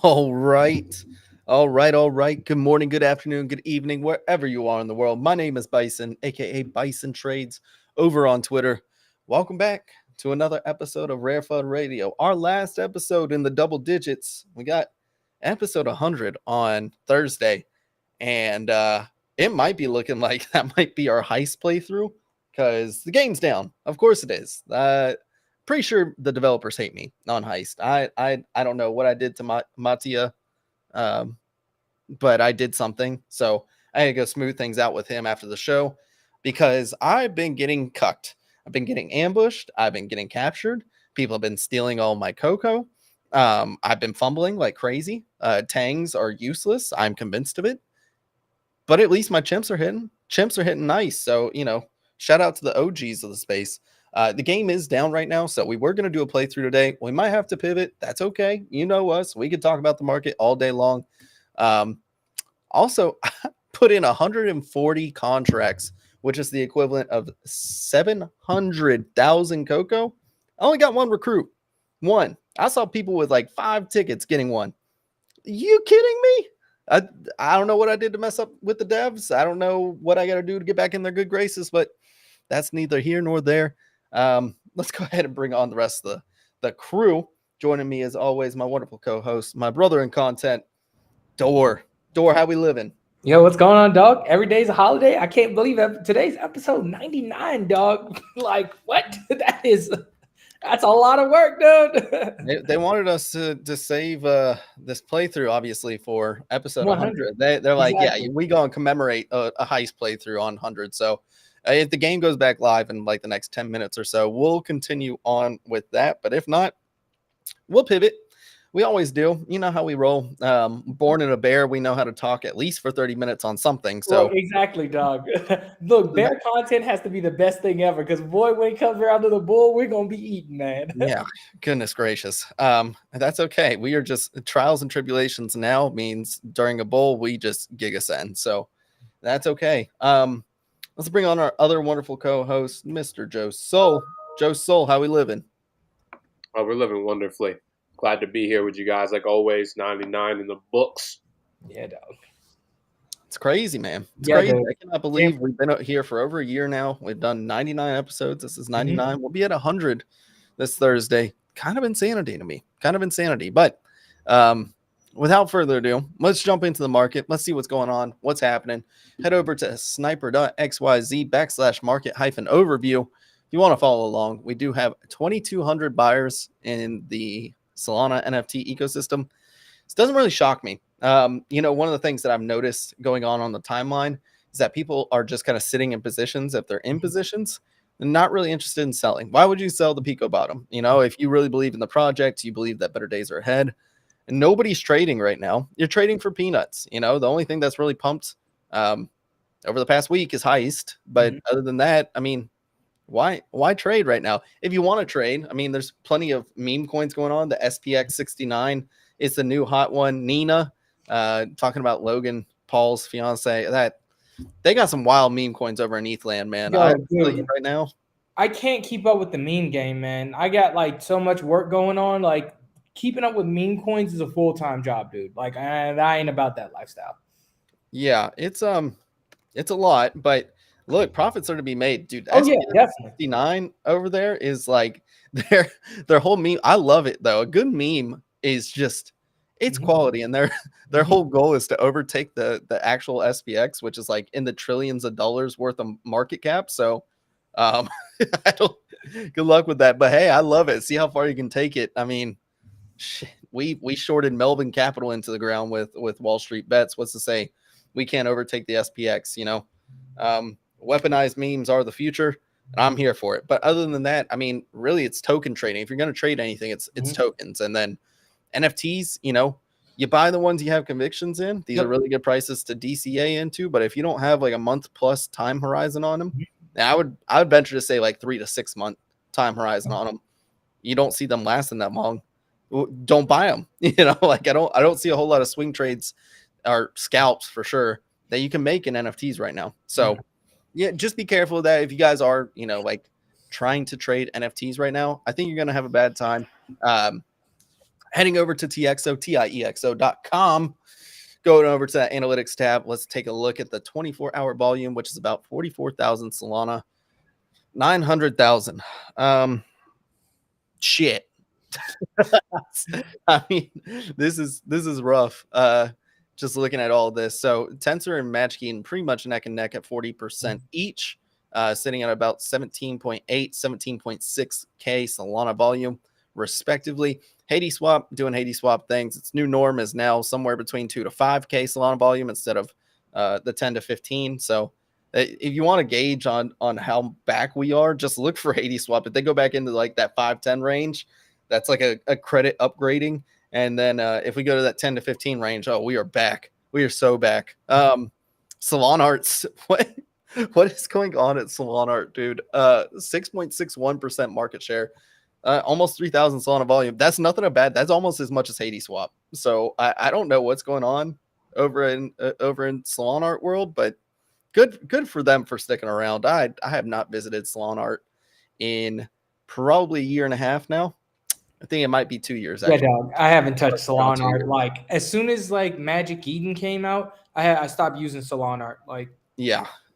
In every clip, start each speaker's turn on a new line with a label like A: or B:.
A: All right. All right. All right. Good morning, good afternoon, good evening, wherever you are in the world. My name is Bison, aka Bison Trades, over on Twitter. Welcome back to another episode of RareFUD Radio. Our last episode in the double digits. We got episode 100 on Thursday, and it might be looking like that might be our heist playthrough because the game's down. Of course it is. Pretty sure the developers hate me on Heist. I don't know what I did to Mattia, but I did something. So I had to go smooth things out with him after the show because I've been getting cucked. I've been getting ambushed. I've been getting captured. People have been stealing all my cocoa. I've been fumbling like crazy. Tangs are useless. I'm convinced of it. But at least my chimps are hitting. Chimps are hitting nice. So, shout out to the OGs of the space. The game is down right now, so we were going to do a playthrough today. We might have to pivot. That's okay. You know us. We could talk about the market all day long. Also, put in 140 contracts, which is the equivalent of 700,000 cocoa. I only got one recruit. One. I saw people with like 5 tickets getting one. You kidding me? I don't know what I did to mess up with the devs. I don't know what I got to do to get back in their good graces, but that's neither here nor there. Let's go ahead and bring on the rest of the crew. Joining me as always, my wonderful co-host, my brother in content, Door, how we living?
B: Yo, what's going on, dog? Every day's a holiday. I can't believe today's episode 99, dog. Like, what? That's a lot of work, dude.
A: They wanted us to save this playthrough, obviously, for episode 100. They're like, exactly. Yeah, we gonna commemorate a heist playthrough on 100. So if the game goes back live in like the next 10 minutes or so, we'll continue on with that. But if not, we'll pivot. We always do. You know how we roll. Born in a bear, we know how to talk at least for 30 minutes on something. So
B: Exactly, dog. Look, bear content has to be the best thing ever because boy, when it comes around to the bull, we're gonna be eating, man.
A: yeah, goodness gracious. That's okay. We are just trials and tribulations now means during a bull, we just gigasend. So that's okay. Let's bring on our other wonderful co-host, Mr. JoeSol. JoeSol, how we living?
C: Oh, we're living wonderfully. Glad to be here with you guys, like always. 99 in the books.
B: Yeah, dog.
A: It's crazy, man. It's
B: Yeah,
A: crazy.
B: dude.
A: I cannot believe we've been out here for over a year now. We've done 99 episodes. This is 99. We'll be at 100 this Thursday. Kind of insanity to me. Kind of insanity. But without further ado, let's jump into the market. Let's see what's going on, what's happening. Head over to sniper.xyz/market-overview. If you want to follow along, we do have 2,200 buyers in the Solana NFT ecosystem. This doesn't really shock me. One of the things that I've noticed going on the timeline is that people are just kind of sitting in positions. If they're in positions, they're not really interested in selling. Why would you sell the Pico bottom? If you really believe in the project, you believe that better days are ahead. And nobody's trading right now. You're trading for peanuts. The only thing that's really pumped over the past week is Heist. But other than that, why trade right now? If you want to trade, there's plenty of meme coins going on. The SPX 69 is the new hot one. Nina, talking about Logan Paul's fiance, that they got some wild meme coins over in ETHland, man. Right now,
B: I can't keep up with the meme game, man. I got like so much work going on. Like keeping up with meme coins is a full-time job, dude. Like I ain't about that lifestyle.
A: Yeah, it's a lot, but look, profits are to be made, dude.
B: Oh yeah, definitely.
A: 69 over there is like their whole meme. I love it though. A good meme is just it's quality, and their whole goal is to overtake the actual SPX, which is like in the trillions of dollars worth of market cap. So I don't good luck with that. But hey, I love it. See how far you can take it. Shit, we shorted Melbourne Capital into the ground with Wall Street bets. What's to say we can't overtake the SPX, weaponized memes are the future, and I'm here for it. But other than that, really it's token trading. If you're going to trade anything, it's tokens. And then NFTs, you buy the ones you have convictions in. These are really good prices to DCA into. But if you don't have like a month plus time horizon on them, I would venture to say like 3 to 6 month time horizon on them. You don't see them lasting that long. Don't buy them. I don't see a whole lot of swing trades or scalps for sure that you can make in NFTs right now. So yeah, just be careful of that. If you guys are, trying to trade NFTs right now, I think you're going to have a bad time. Heading over to tiexo.com, going over to that analytics tab. Let's take a look at the 24-hour volume, which is about 44,000 Solana, 900,000. Shit. This is rough. Just looking at all this. So Tensor and Matchkey pretty much neck and neck at 40% each, sitting at about 17.8, 17.6K Solana volume, respectively. Hades Swap doing Hades Swap things. Its new norm is now somewhere between 2 to 5K Solana volume instead of the 10 to 15. So if you want to gauge on how back we are, just look for Hades Swap. If they go back into like that 5-10 range, that's like a credit upgrading. And then if we go to that 10 to 15 range, we are back. We are so back. Solana Arts, what is going on at Solana Art, dude? 6.61% market share. Almost 3,000 Solana volume. That's nothing bad. That's almost as much as Hades Swap. So I don't know what's going on over in Solana Art world, but good for them for sticking around. I have not visited Solana Art in probably a year and a half now. I think it might be 2 years.
B: Actually. Yeah, dog. I haven't touched Solana Art. Like as soon as like Magic Eden came out, I stopped using Solana Art. Like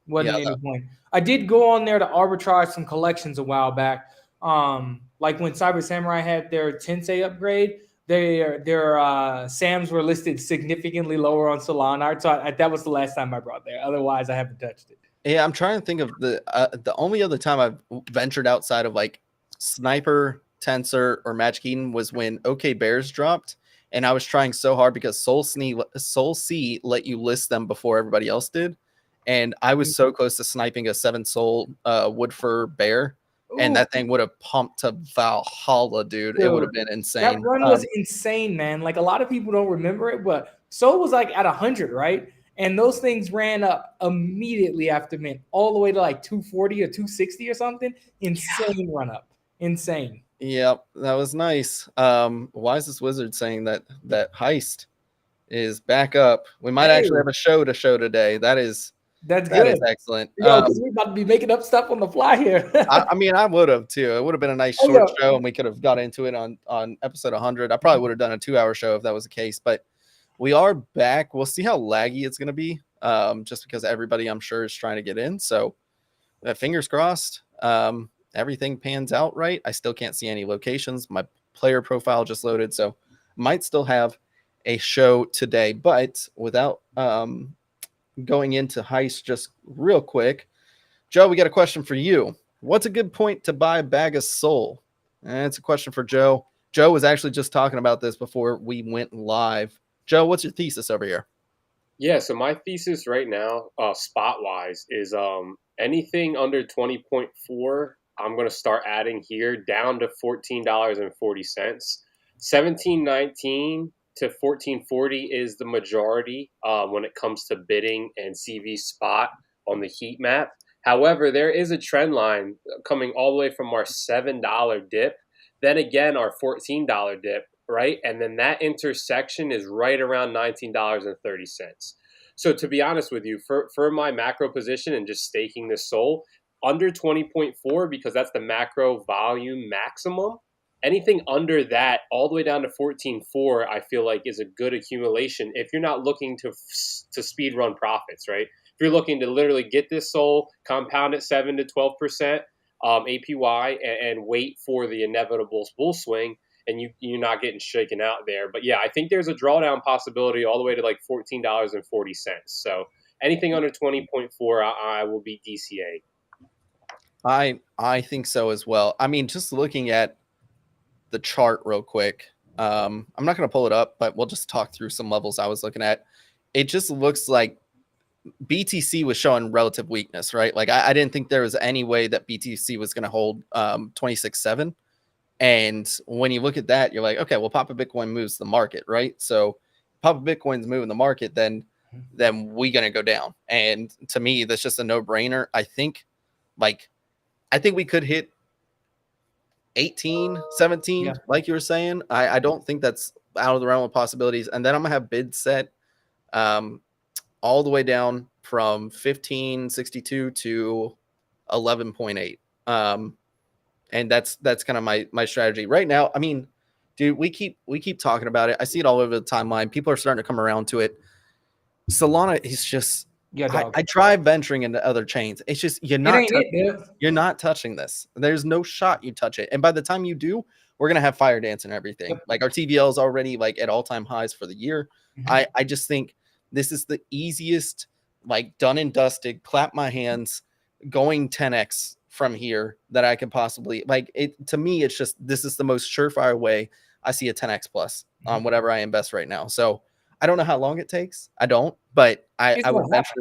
B: wasn't any point. I did go on there to arbitrage some collections a while back. Like when Cyber Samurai had their Tensei upgrade, their SAMs were listed significantly lower on Solana Art. So that was the last time I brought there. Otherwise, I haven't touched it.
A: Yeah, I'm trying to think of the only other time I've ventured outside of like Sniper, Tensor, or Magic Eden was when OK Bears dropped, and I was trying so hard because Soul C let you list them before everybody else did, and I was so close to sniping a 7 Soul Wood Fur Bear and that thing would have pumped to Valhalla, dude. It would have been insane.
B: That run was insane, man. Like, a lot of people don't remember it, but Sol was like at 100, right? And those things ran up immediately after mint, all the way to like 240 or 260 or something. Insane run up. Insane.
A: Yep, that was nice. Why is this wizard saying that Heist is back up? We might actually have a show today. That's good. That is excellent.
B: Because we're about to be making up stuff on the fly here.
A: I mean, I would have too. It would have been a nice short show, and we could have got into it on episode 100. I probably would have done a 2-hour show if that was the case. But we are back. We'll see how laggy it's going to be, just because everybody, I'm sure, is trying to get in. So fingers crossed. Everything pans out right. I still can't see any locations. My player profile just loaded, so might still have a show today. But without going into Heist just real quick, Joe, we got a question for you. What's a good point to buy a bag of Sol? And it's a question for Joe. Joe was actually just talking about this before we went live. Joe, what's your thesis over here?
C: Yeah, so my thesis right now, spot-wise, is anything under 20.4, I'm going to start adding here down to $14.40. 17.19 to 14.40 is the majority when it comes to bidding and CV spot on the heat map. However, there is a trend line coming all the way from our $7 dip, then again our $14 dip, right? And then that intersection is right around $19.30. So to be honest with you, for my macro position and just staking this Sol, under 20.4, because that's the macro volume maximum, anything under that, all the way down to 14.4, I feel like is a good accumulation if you're not looking to speed run profits, right? If you're looking to literally get this Sol, compound at 7 to 12% APY, and wait for the inevitable bull swing, and you're not getting shaken out there. But yeah, I think there's a drawdown possibility all the way to like $14.40. So anything under 20.4, I will be DCA.
A: I think so as well. I mean, just looking at the chart real quick, I'm not going to pull it up, but we'll just talk through some levels I was looking at. It just looks like BTC was showing relative weakness, right? Like I didn't think there was any way that BTC was going to hold 26.7. And when you look at that, you're like, okay, well, Papa Bitcoin moves the market, right? So Papa Bitcoin's moving the market, then we going to go down. And to me, that's just a no-brainer. I think we could hit 18, 17, like you were saying. I don't think that's out of the realm of possibilities. And then I'm gonna have bids set all the way down from 1562 to 11.8. And that's kind of my strategy right now. I mean, dude, we keep talking about it. I see it all over the timeline. People are starting to come around to it. Solana is just, I try venturing into other chains. It's just you're not touching this. There's no shot you touch it. And by the time you do, we're gonna have fire dance and everything. Yep. Like our TVL is already like at all-time highs for the year. Mm-hmm. I just think this is the easiest, like done and dusted, clap my hands, going 10x from here that I can possibly like it. To me, it's just this is the most surefire way I see a 10x plus on whatever I invest right now. So I don't know how long it takes. I don't, but I would venture.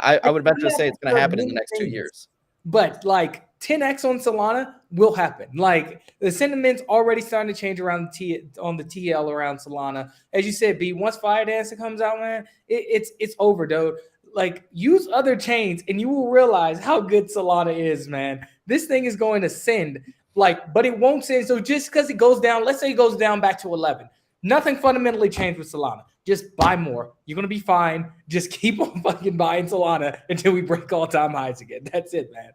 A: I would venture to say it's going to happen in the next 2 years.
B: But like 10x on Solana will happen. Like the sentiment's already starting to change around on the TL around Solana. As you said, B, once Fire Dancer comes out, man, it's over, dude. Like use other chains and you will realize how good Solana is, man. This thing is going to send, but it won't send. So just because it goes down, let's say it goes down back to 11. Nothing fundamentally changed with Solana. Just buy more. You're going to be fine. Just keep on fucking buying Solana until we break all-time highs again. That's it, man.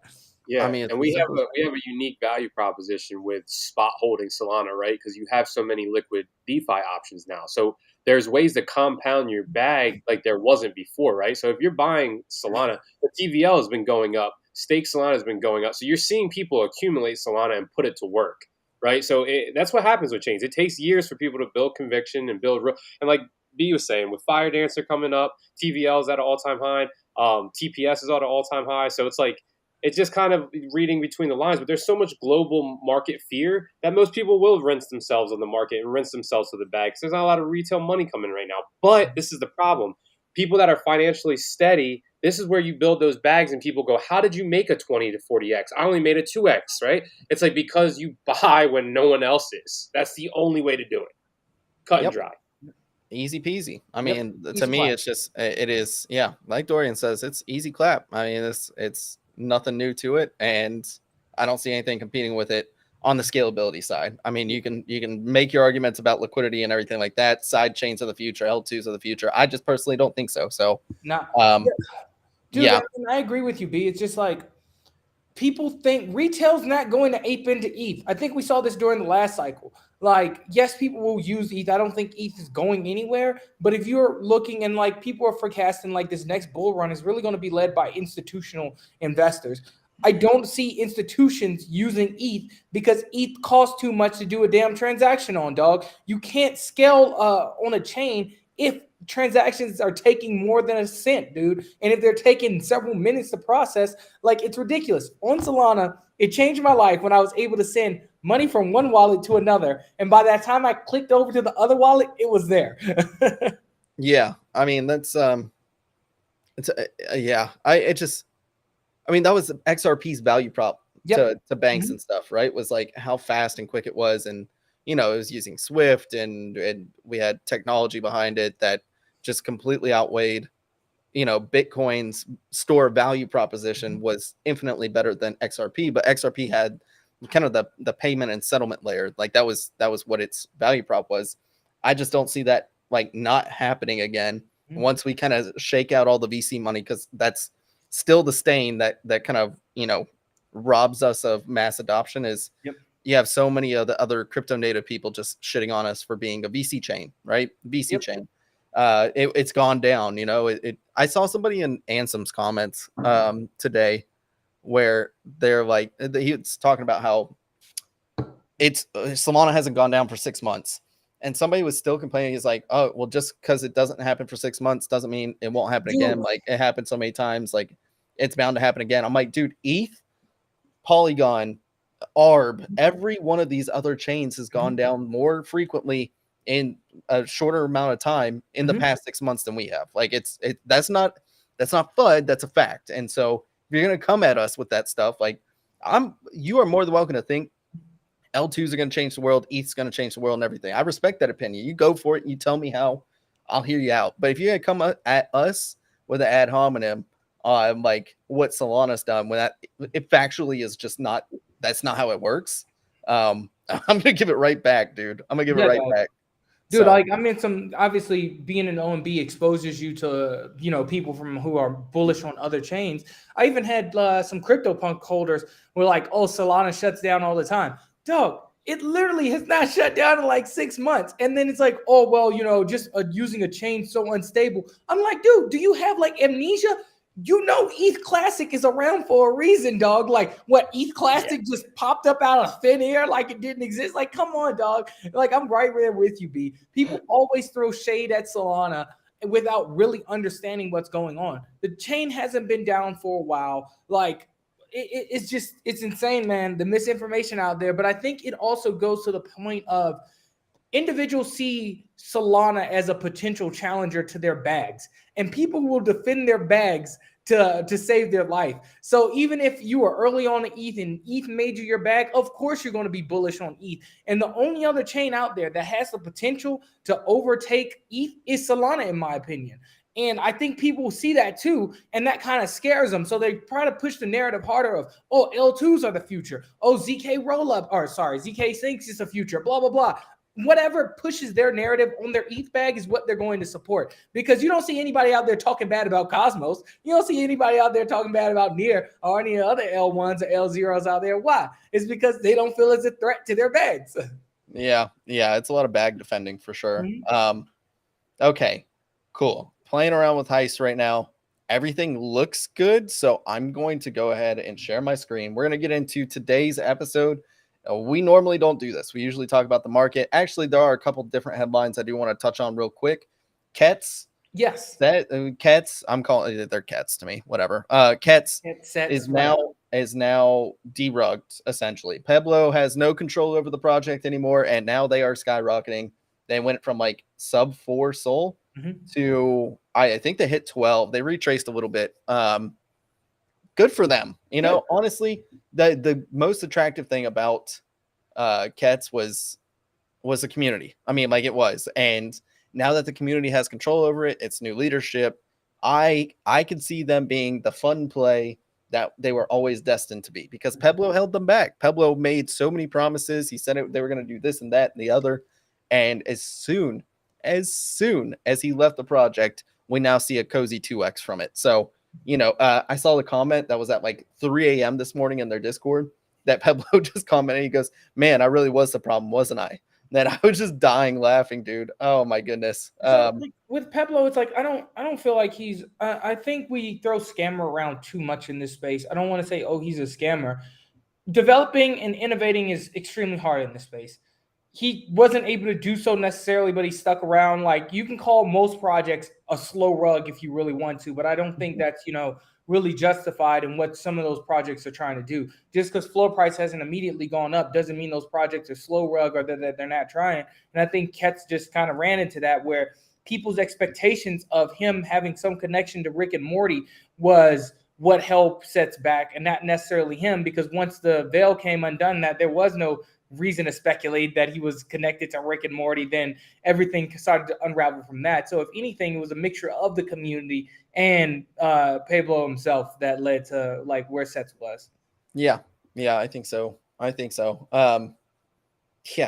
C: Yeah, I mean, and we have a unique value proposition with spot holding Solana, right? Because you have so many liquid DeFi options now. So there's ways to compound your bag like there wasn't before, right? So if you're buying Solana, the TVL has been going up. Stake Solana has been going up. So you're seeing people accumulate Solana and put it to work, right? So that's what happens with chains. It takes years for people to build conviction and build real. And like B was saying, with Fire Dancer coming up, TVL is at an all-time high. TPS is at an all-time high. So it's like, it's just kind of reading between the lines, but there's so much global market fear that most people will rinse themselves on the market and rinse themselves to the bag because there's not a lot of retail money coming right now. But this is the problem. People that are financially steady This is where you build those bags and people go, how did you make a 20 to 40x? I only made a 2x, right? It's like because you buy when no one else is. That's the only way to do it. Cut and dry.
A: Easy peasy. I mean, to me, it's just, it is, like Dorian says, it's easy clap. I mean, it's nothing new to it. And I don't see anything competing with it on the scalability side. I mean, you can make your arguments about liquidity and everything like that. Side chains of the future, L2s of the future. I just personally don't think so. So,
B: dude, I agree with you, B. It's just like people think retail's not going to ape into ETH. I think we saw this during the last cycle. Like, yes, people will use ETH. I don't think ETH is going anywhere. But if you're looking and like people are forecasting like this next bull run is really going to be led by institutional investors. I don't see institutions using ETH because ETH costs too much to do a damn transaction on, dog. You can't scale on a chain if transactions are taking more than a cent, dude. And if they're taking several minutes to process, like it's ridiculous. On Solana, it changed my life when I was able to send money from one wallet to another. And by that time I clicked over to the other wallet, it was there.
A: Yeah. I mean, that's, I mean, that was XRP's value prop to banks and stuff, right? Was like how fast and quick it was. And, it was using Swift and we had technology behind it that just completely outweighed, Bitcoin's store value proposition was infinitely better than XRP, but XRP had kind of the payment and settlement layer. Like that was what its value prop was. I just don't see that like not happening again once we kind of shake out all the VC money, because that's still the stain that kind of, robs us of mass adoption is you have so many of the other crypto native people just shitting on us for being a VC chain, right? VC chain. It's gone down, I saw somebody in Ansem's comments today where they're like, he's talking about how Solana hasn't gone down for 6 months. And somebody was still complaining. He's like, oh, well, just because it doesn't happen for 6 months doesn't mean it won't happen again. Like it happened so many times, like it's bound to happen again. I'm like, dude, ETH, Polygon, ARB, every one of these other chains has gone down more frequently in a shorter amount of time in the past 6 months than we have. Like that's not FUD, that's a fact. And so if you're gonna come at us with that stuff, like you are more than welcome to think L2s are going to change the world, ETH's going to change the world and everything. I respect that opinion. You go for it. You tell me how, I'll hear you out. But if you're going to come at us with an ad hominem on like what Solana's done, when it factually is just not, that's not how it works. I'm going to give it right back, dude. I'm going to give it right back.
B: Dude, like I mean, obviously being an OMB exposes you to, people who are bullish on other chains. I even had some CryptoPunk holders were like, oh, Solana shuts down all the time. Dog, it literally has not shut down in like 6 months. And then it's like, oh, well, just using a chain so unstable. I'm like, dude, do you have like amnesia? ETH Classic is around for a reason, dog. Like what, ETH Classic just popped up out of thin air like it didn't exist? Like, come on, dog. Like I'm right there with you, B. People always throw shade at Solana without really understanding what's going on. The chain hasn't been down for a while. Like, it's insane, man, the misinformation out there. But I think it also goes to the point of individuals see Solana as a potential challenger to their bags, and people will defend their bags to save their life. So even if you were early on ETH and ETH made you your bag, of course you're going to be bullish on ETH. And the only other chain out there that has the potential to overtake ETH is Solana, in my opinion. And I think people see that too, and that kind of scares them. So they try to push the narrative harder of, oh, L2s are the future. Oh, ZK ZK Syncs is the future, blah, blah, blah. Whatever pushes their narrative on their ETH bag is what they're going to support. Because you don't see anybody out there talking bad about Cosmos. You don't see anybody out there talking bad about Near or any other L1s or L0s out there. Why? It's because they don't feel it's a threat to their bags.
A: Yeah, it's a lot of bag defending for sure. Okay, cool. Playing around with Heist right now. Everything looks good, so I'm going to go ahead and share my screen. We're going to get into today's episode. We normally don't do this. We usually talk about the market. Actually, there are a couple different headlines I do want to touch on real quick. Kets.
B: Yes.
A: Kets. I'm calling it, they're Kets to me. Whatever. Kets is now derugged, essentially. Pueblo has no control over the project anymore, and now they are skyrocketing. They went from like sub 4 SOL to I think they hit 12. They retraced a little bit. Good for them. Honestly, the most attractive thing about Kets was the community. I mean, like it was. And now that the community has control over it, it's new leadership. I could see them being the fun play that they were always destined to be, because Pueblo held them back. Pueblo made so many promises. He said they were going to do this and that and the other. And as soon as he left the project, we now see a cozy 2x from it. So, I saw the comment that was at like 3 a.m. this morning in their Discord that Pueblo just commented. He goes, "Man, I really was the problem, wasn't I?" That I was just dying laughing, dude. Oh my goodness.
B: With Pueblo, it's like I don't feel like he's. I think we throw scammer around too much in this space. I don't want to say, oh, he's a scammer. Developing and innovating is extremely hard in this space. He wasn't able to do so necessarily, but he stuck around. Like, you can call most projects a slow rug if you really want to, but I don't think that's, really justified in what some of those projects are trying to do. Just because floor price hasn't immediately gone up doesn't mean those projects are slow rug or that they're not trying. And I think Kets just kind of ran into that, where people's expectations of him having some connection to Rick and Morty was what held sets back, and not necessarily him, because once the veil came undone, that there was no reason to speculate that he was connected to Rick and Morty, then everything started to unravel from that. So if anything, it was a mixture of the community and Pueblo himself that led to like where Sets was.
A: Yeah, I think so.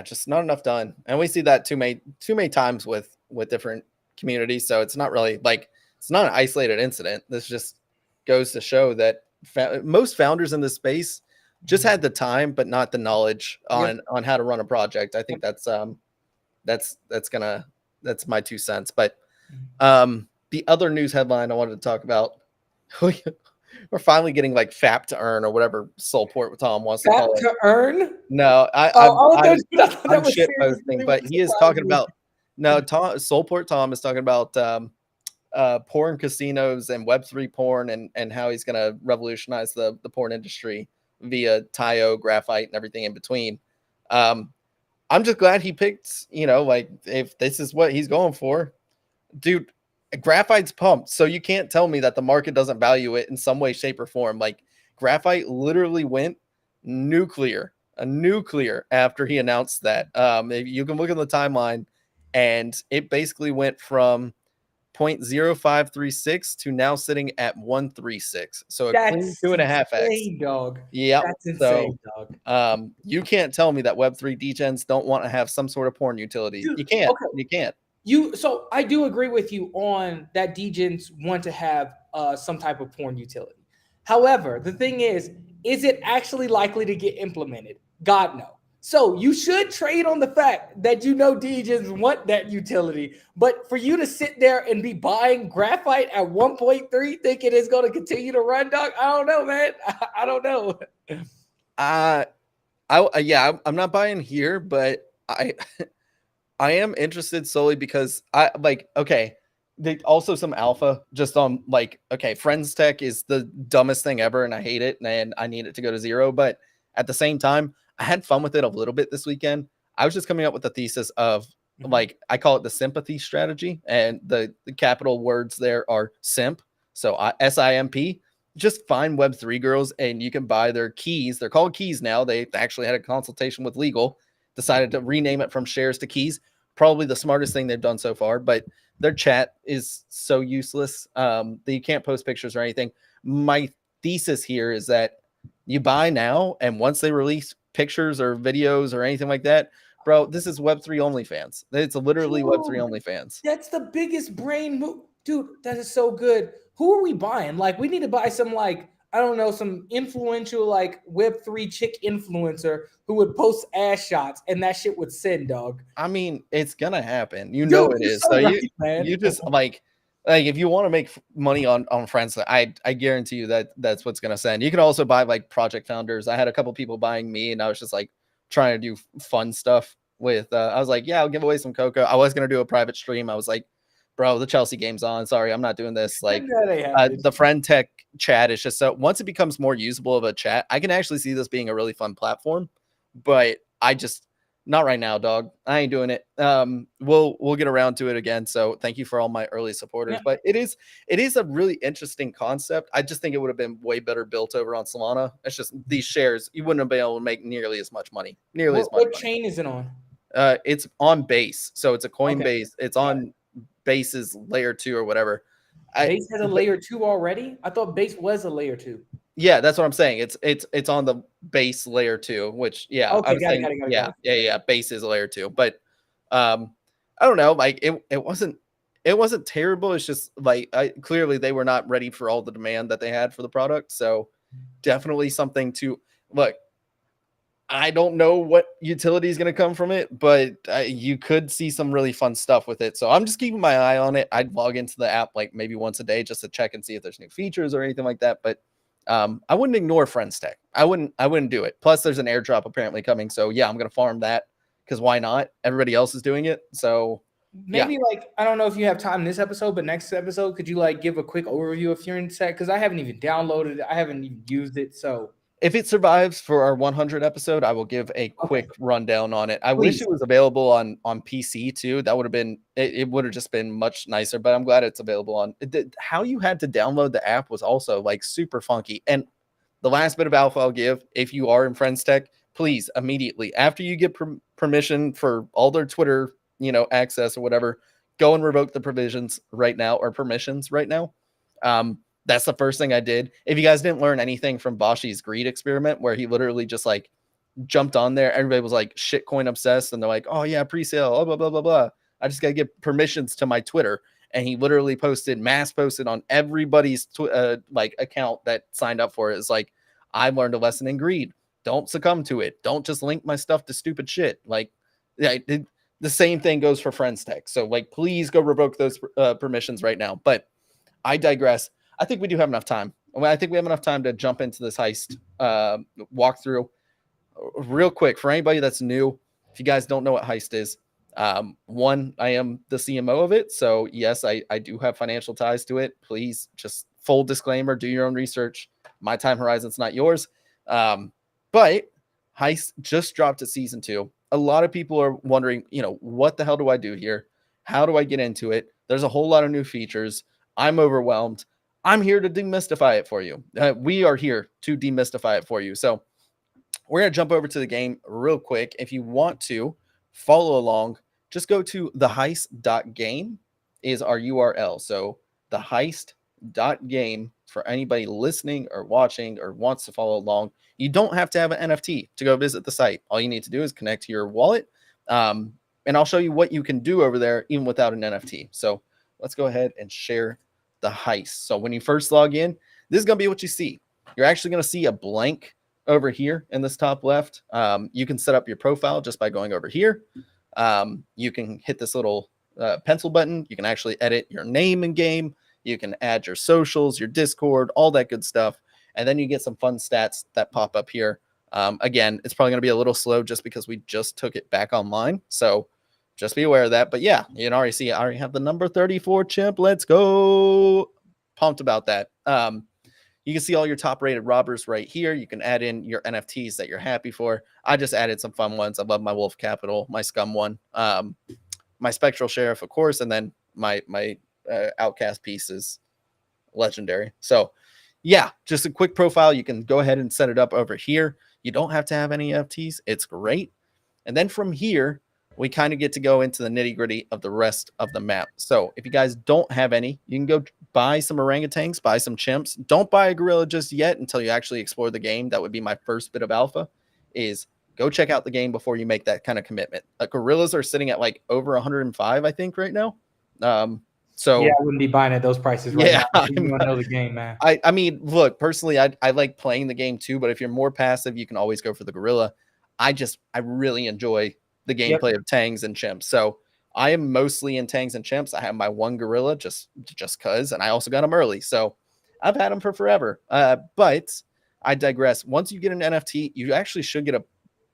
A: Just not enough done, and we see that too many times with different communities. So it's not really like, it's not an isolated incident. This just goes to show that most founders in this space just had the time, but not the knowledge on how to run a project. I think that's my 2 cents. But the other news headline I wanted to talk about, we're finally getting like FAP to earn, or whatever Soulport Tom wants to call it.
B: FAP to earn?
A: No, I'm shit posting, but he is talking about Soulport Tom is talking about porn casinos and Web3 porn, and how he's going to revolutionize the porn industry via Tayo, graphite, and everything in between. I'm just glad he picked, like, if this is what he's going for, dude, graphite's pumped. So you can't tell me that the market doesn't value it in some way, shape, or form. Like, graphite literally went nuclear after he announced that. You can look at the timeline, and it basically went from 0.0536 to now sitting at 136. So a clean 2.5x.
B: Dog.
A: Yeah,
B: that's insane,
A: dog. You can't tell me that Web3 degens don't want to have some sort of porn utility. Dude, you can't. Okay. You can't.
B: So I do agree with you on that. Degens want to have some type of porn utility. However, the thing is it actually likely to get implemented? God, no. So you should trade on the fact that degens want that utility. But for you to sit there and be buying graphite at 1.3, thinking it's going to continue to run, dog, I don't know, man. I don't know.
A: I'm not buying here, but I am interested solely because they also some alpha just on Friends Tech is the dumbest thing ever, and I hate it, and I need it to go to zero. But at the same time, I had fun with it a little bit this weekend. I was just coming up with the thesis of I call it the sympathy strategy, and the capital words there are simp. So SIMP. Just find Web3 girls, and you can buy their keys. They're called keys now. They actually had a consultation with legal, decided to rename it from shares to keys. Probably the smartest thing they've done so far, but their chat is so useless. You can't post pictures or anything. My thesis here is that you buy now, and once they release pictures or videos or anything like that, bro, this is Web3 OnlyFans. It's literally Web3 OnlyFans.
B: That's the biggest brain move. Dude, that is so good. Who are we buying? Like, we need to buy some, some influential, Web3 chick influencer who would post ass shots, and that shit would send, dog.
A: I mean, it's gonna happen. It is. So right, you just if you want to make money on Friends, I guarantee you that's what's gonna send. You can also buy project founders. I had a couple people buying me, and I was just trying to do fun stuff with. I was like, yeah, I'll give away some cocoa. I was gonna do a private stream. I was like, bro, the Chelsea game's on. Sorry, I'm not doing this. The Friend Tech chat is just so, once it becomes more usable of a chat, I can actually see this being a really fun platform. But Not right now, dog. I ain't doing it. We'll get around to it again. So thank you for all my early supporters. Yeah. But it is a really interesting concept. I just think it would have been way better built over on Solana. It's just these shares, you wouldn't have been able to make nearly as much money.
B: What chain is it on?
A: It's on Base. So it's a Coinbase. Okay. It's on Base's layer 2 or whatever.
B: Base has a layer 2 already? I thought Base was a layer 2.
A: Yeah, that's what I'm saying. It's on the Base layer 2, which
B: Okay, got it.
A: Yeah. Base is a layer 2, but I don't know. Like it wasn't terrible. It's just like clearly they were not ready for all the demand that they had for the product. So definitely something to look. I don't know what utility is going to come from it, but you could see some really fun stuff with it. So I'm just keeping my eye on it. I'd log into the app like maybe once a day just to check and see if there's new features or anything like that. But I wouldn't ignore Friends Tech. I wouldn't do it. Plus, there's an airdrop apparently coming. So yeah, I'm gonna farm that because why not? Everybody else is doing it. So
B: maybe like I don't know if you have time this episode, but next episode, could you like give a quick overview of Friends Tech? Because I haven't even downloaded it. I haven't even used it. So
A: if it survives for our 100 episode, I will give a quick rundown on it. I wish it was available on PC too. That would have been, it would have just been much nicer, but I'm glad it's available on. How you had to download the app was also like super funky. And the last bit of alpha I'll give, if you are in Friends Tech, please immediately, after you get permission for all their Twitter, access or whatever, go and revoke the provisions right now or permissions right now. That's the first thing I did. If you guys didn't learn anything from Boshy's greed experiment, where he literally just like jumped on there, everybody was like shitcoin obsessed, and they're like, "Oh yeah, pre-sale, oh, blah blah blah blah." I just gotta get permissions to my Twitter, and he literally mass posted on everybody's like account that signed up for it. It's like, I learned a lesson in greed. Don't succumb to it. Don't just link my stuff to stupid shit. Like, the same thing goes for Friends Tech. So like, please go revoke those permissions right now. But I digress. I think we do have enough time. I think we have enough time to jump into this heist walkthrough real quick. For anybody that's new, if you guys don't know what heist is, one, I am the CMO of it. So yes, I do have financial ties to it. Please, just full disclaimer, do your own research. My time horizon's not yours. But Heist just dropped to season 2. A lot of people are wondering, what the hell do I do here? How do I get into it? There's a whole lot of new features. I'm overwhelmed. I'm here to demystify it for you. We are here to demystify it for you. So we're going to jump over to the game real quick. If you want to follow along, just go to theheist.game is our URL. So theheist.game for anybody listening or watching or wants to follow along. You don't have to have an NFT to go visit the site. All you need to do is connect to your wallet. And I'll show you what you can do over there even without an NFT. So let's go ahead and share the heist. So when you first log in, this is going to be what you see. You're actually going to see a blank over here in this top left. You can set up your profile just by going over here. You can hit this little pencil button. You can actually edit your name in game. You can add your socials, your Discord, all that good stuff. And then you get some fun stats that pop up here. Again, it's probably going to be a little slow just because we just took it back online. So just be aware of that. But yeah, you can already see I already have the number 34 chimp. Let's go. Pumped about that. You can see all your top rated robbers right here. You can add in your NFTs that you're happy for. I just added some fun ones. I love my Wolf Capital, my Scum one, my Spectral Sheriff, of course, and then my Outcast piece is legendary. So yeah, just a quick profile. You can go ahead and set it up over here. You don't have to have any NFTs. It's great. And then from here, we kind of get to go into the nitty gritty of the rest of the map. So if you guys don't have any, you can go buy some orangutans, buy some chimps. Don't buy a gorilla just yet until you actually explore the game. That would be my first bit of alpha, is go check out the game before you make that kind of commitment. Gorillas are sitting at like over 105, I think, right now. So
B: yeah, I wouldn't be buying at those prices right now. You want to know the game, man.
A: I mean, look, personally, I like playing the game too, but if you're more passive, you can always go for the gorilla. I really enjoy the gameplay of tangs and chimps. So I am mostly in tangs and chimps. I have my one gorilla just cause, and I also got him early. So I've had him for forever. But I digress. Once you get an NFT, you actually should get a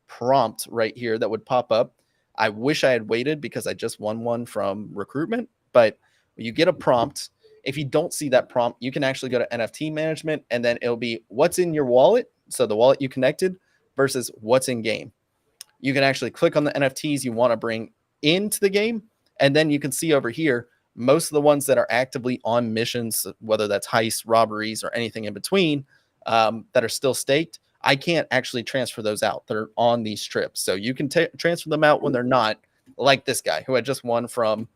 A: prompt right here that would pop up. I wish I had waited because I just won one from recruitment, but you get a prompt. If you don't see that prompt, you can actually go to NFT management, and then it'll be what's in your wallet. So the wallet you connected versus what's in game. you can actually click on the NFTs you want to bring into the game. And then you can see over here, most of the ones that are actively on missions, whether that's heists, robberies, or anything in between, that are still staked, I can't actually transfer those out. They're on these trips. So you can transfer them out when they're not, like this guy who had just won from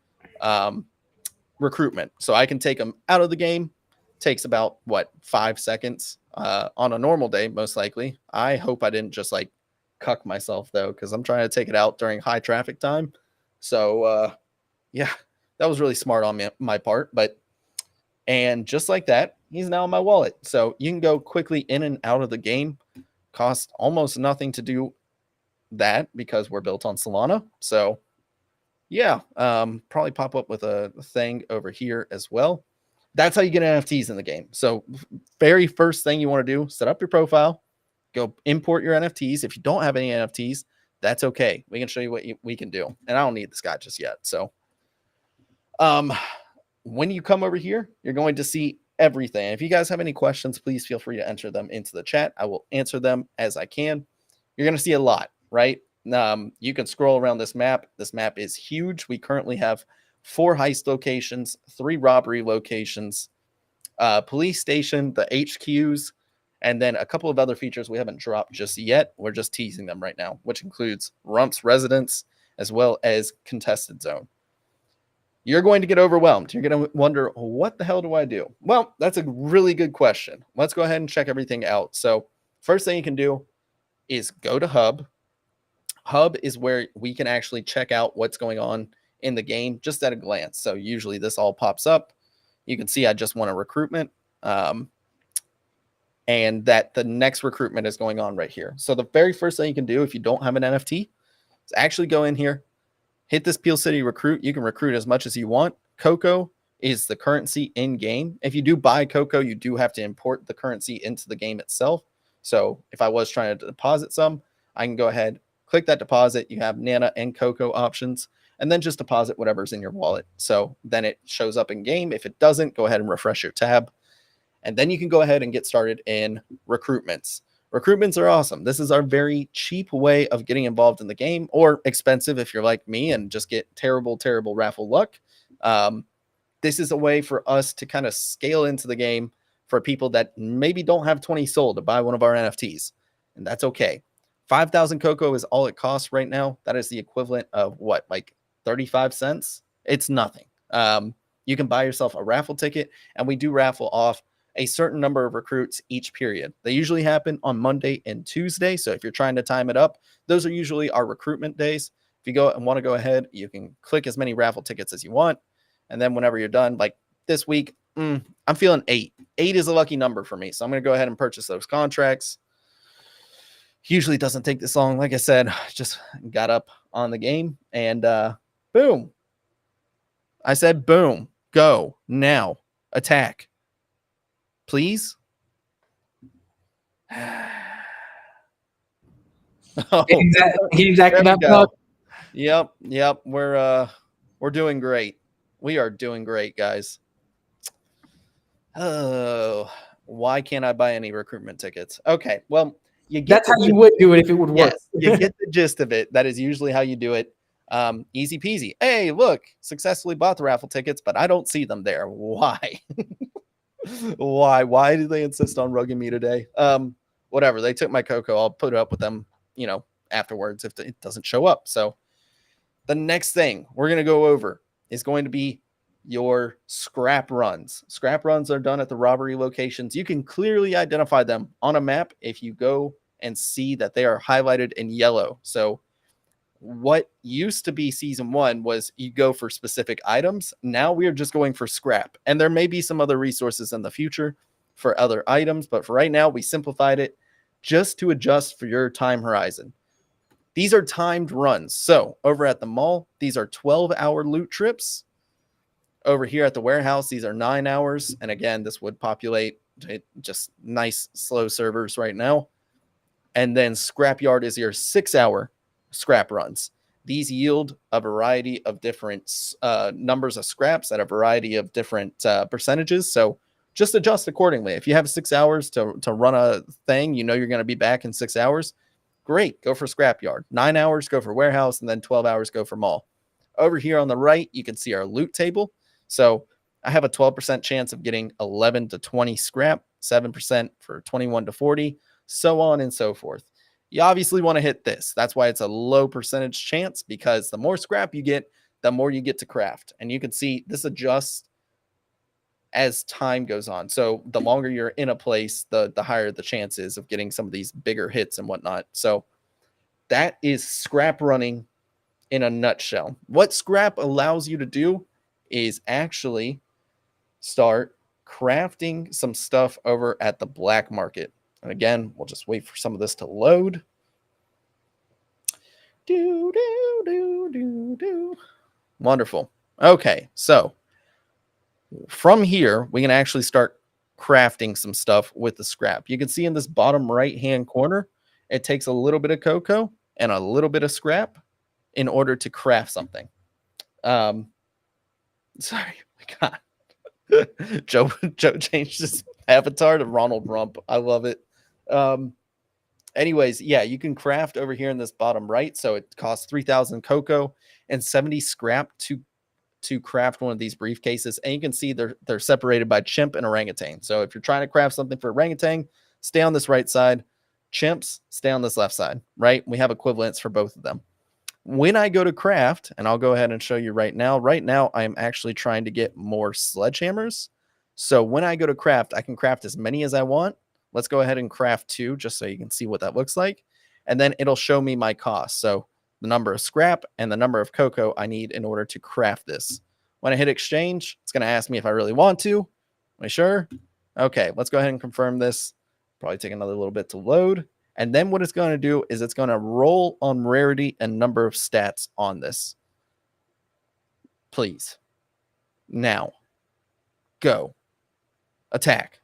A: recruitment. So I can take them out of the game. Takes about, 5 seconds on a normal day, most likely. I hope I didn't just like cuck myself though, because I'm trying to take it out during high traffic time. So yeah, that was really smart on my part. And just like that, he's now in my wallet. So you can go quickly in and out of the game. Cost almost nothing to do that because we're built on Solana. So yeah, probably pop up with a thing over here as well. That's how you get NFTs in the game. So very first thing you want to do, set up your profile, go import your NFTs. If you don't have any NFTs, that's okay. We can show you what we can do. And I don't need this guy just yet. So when you come over here, you're going to see everything. If you guys have any questions, please feel free to enter them into the chat. I will answer them as I can. You're going to see a lot, right? You can scroll around this map. This map is huge. We currently have 4 heist locations, 3 robbery locations, police station, the HQs, and then a couple of other features we haven't dropped just yet. We're just teasing them right now, which includes Rump's residence as well as contested zone. You're going to get overwhelmed. You're going to wonder, what the hell do I do? Well, that's a really good question. Let's go ahead and check everything out. So first thing you can do is go to Hub. Hub is where we can actually check out what's going on in the game just at a glance. So usually this all pops up. You can see I just won a recruitment and that the next recruitment is going on right here. So the very first thing you can do if you don't have an NFT is actually go in here, hit this Peel City recruit. You can recruit as much as you want. Coco is the currency in game. If you do buy Coco, you do have to import the currency into the game itself. So if I was trying to deposit some, I can go ahead, click that deposit. You have Nana and Coco options, and then just deposit whatever's in your wallet. So then it shows up in game. If it doesn't, go ahead and refresh your tab. And then you can go ahead and get started in recruitments. Recruitments are awesome. This is our very cheap way of getting involved in the game, or expensive if you're like me and just get terrible, terrible raffle luck. This is a way for us to kind of scale into the game for people that maybe don't have 20 SOL to buy one of our NFTs. And that's okay. 5,000 Coco is all it costs right now. That is the equivalent of what, like 35 cents? It's nothing. You can buy yourself a raffle ticket, and we do raffle off a certain number of recruits each period. They usually happen on Monday and Tuesday. So if you're trying to time it up, those are usually our recruitment days. If you go and want to go ahead, you can click as many raffle tickets as you want. And then whenever you're done, like this week, I'm feeling 8. 8 is a lucky number for me. So I'm going to go ahead and purchase those contracts. Usually doesn't take this long. Like I said, just got up on the game and boom. I said, boom, go now, attack. Please.
B: He's acting up.
A: Yep. We're doing great. We are doing great, guys. Oh, why can't I buy any recruitment tickets? Okay, well,
B: that's how you would do it if it would work.
A: Yes, you get the gist of it. That is usually how you do it. Easy peasy. Hey, look, successfully bought the raffle tickets, but I don't see them there. Why? Why do they insist on rugging me today? Whatever. They took my Coco. I'll put it up with them, afterwards if it doesn't show up. So the next thing we're going to go over is going to be your scrap runs. Scrap runs are done at the robbery locations. You can clearly identify them on a map if you go and see that they are highlighted in yellow. So what used to be season 1 was you go for specific items. Now we are just going for scrap, and there may be some other resources in the future for other items, but for right now we simplified it just to adjust for your time horizon. These are timed runs. So over at the mall, these are 12-hour loot trips. Over here at the warehouse, these are 9 hours, and again, this would populate just nice slow servers right now. And then scrapyard is your 6-hour scrap runs. These yield a variety of different numbers of scraps at a variety of different percentages. So just adjust accordingly. If you have 6 hours to run a thing, you're going to be back in 6 hours. Great, go for scrapyard. 9 hours, go for warehouse, and then 12 hours, go for mall. Over here on the right, you can see our loot table. So I have a 12% chance of getting 11 to 20 scrap, 7% for 21 to 40, so on and so forth. You obviously want to hit this. That's why it's a low percentage chance, because the more scrap you get, the more you get to craft. And you can see this adjusts as time goes on. So the longer you're in a place, the higher the chances of getting some of these bigger hits and whatnot. So that is scrap running in a nutshell. What scrap allows you to do is actually start crafting some stuff over at the black market. And again, we'll just wait for some of this to load. Wonderful. Okay, so from here, we can actually start crafting some stuff with the scrap. You can see in this bottom right-hand corner, it takes a little bit of cocoa and a little bit of scrap in order to craft something. Sorry, my God. Joe changed his avatar to Ronald Rump. I love it. Anyways, yeah, you can craft over here in this bottom right. So it costs 3,000 cocoa and 70 scrap to craft one of these briefcases. And you can see they're separated by chimp and orangutan. So if you're trying to craft something for orangutan, stay on this right side. Chimps, stay on this left side, right? We have equivalents for both of them. When I go to craft, and I'll go ahead and show you right now, I am actually trying to get more sledgehammers. So when I go to craft, I can craft as many as I want. Let's go ahead and craft 2 just so you can see what that looks like. And then it'll show me my cost. So the number of scrap and the number of cocoa I need in order to craft this. When I hit exchange, it's going to ask me if I really want to. Am I sure? Okay, let's go ahead and confirm this. Probably take another little bit to load. And then what it's going to do is it's going to roll on rarity and number of stats on this. Please. Now. Go. Attack.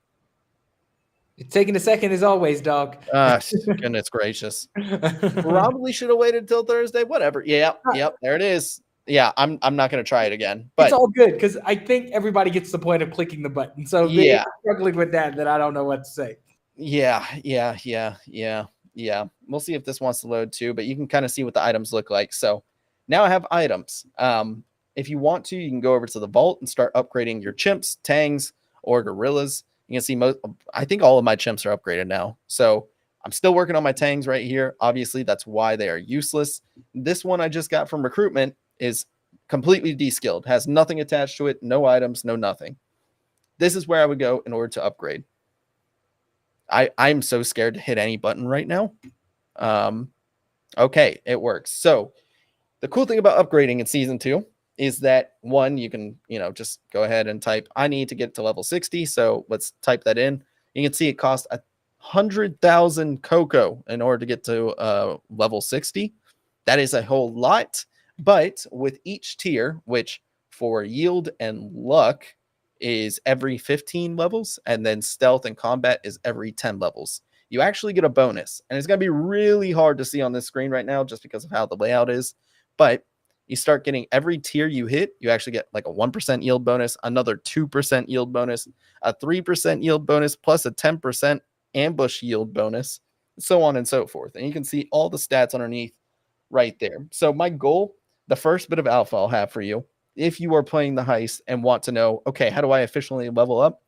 B: It's taking a second as always, dog.
A: Goodness gracious. Probably should have waited till Thursday. Whatever. Yep, there it is. Yeah, I'm not going to try it again. But
B: it's all good because I think everybody gets the point of clicking the button. So they're struggling with that I don't know what to say.
A: Yeah. We'll see if this wants to load too, but you can kind of see what the items look like. So now I have items. If you want to, you can go over to the vault and start upgrading your chimps, tangs, or gorillas. You can see I think all of my chimps are upgraded now. So I'm still working on my tangs right here. Obviously, that's why they are useless. This one I just got from recruitment is completely de-skilled, has nothing attached to it, no items, no nothing. This is where I would go in order to upgrade. I'm so scared to hit any button right now. Okay, it works. So the cool thing about upgrading in season 2 is that one, you can, just go ahead and type, I need to get to level 60. So let's type that in. You can see it costs 100,000 cocoa in order to get to level 60. That is a whole lot. But with each tier, which for yield and luck is every 15 levels, and then stealth and combat is every 10 levels, you actually get a bonus. And it's going to be really hard to see on this screen right now just because of how the layout is. But you start getting every tier you hit, you actually get like a 1% yield bonus, another 2% yield bonus, a 3% yield bonus, plus a 10% ambush yield bonus, so on and so forth. And you can see all the stats underneath right there. So my goal, the first bit of alpha I'll have for you, if you are playing the heist and want to know, okay, how do I efficiently level up,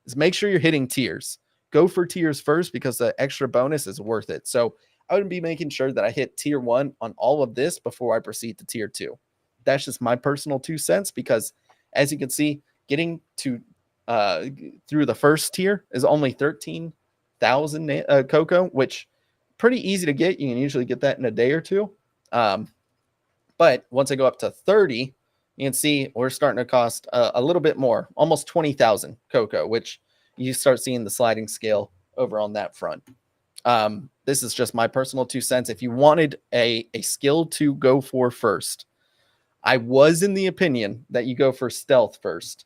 A: is make sure you're hitting tiers. Go for tiers first because the extra bonus is worth it. So I would be making sure that I hit tier 1 on all of this before I proceed to tier 2. That's just my personal 2 cents because, as you can see, getting to through the first tier is only 13,000 cocoa, which pretty easy to get. You can usually get that in a day or two. But once I go up to 30, you can see we're starting to cost a little bit more, almost 20,000 cocoa, which you start seeing the sliding scale over on that front. This is just my personal 2 cents. If you wanted a skill to go for first, I was in the opinion that you go for stealth first.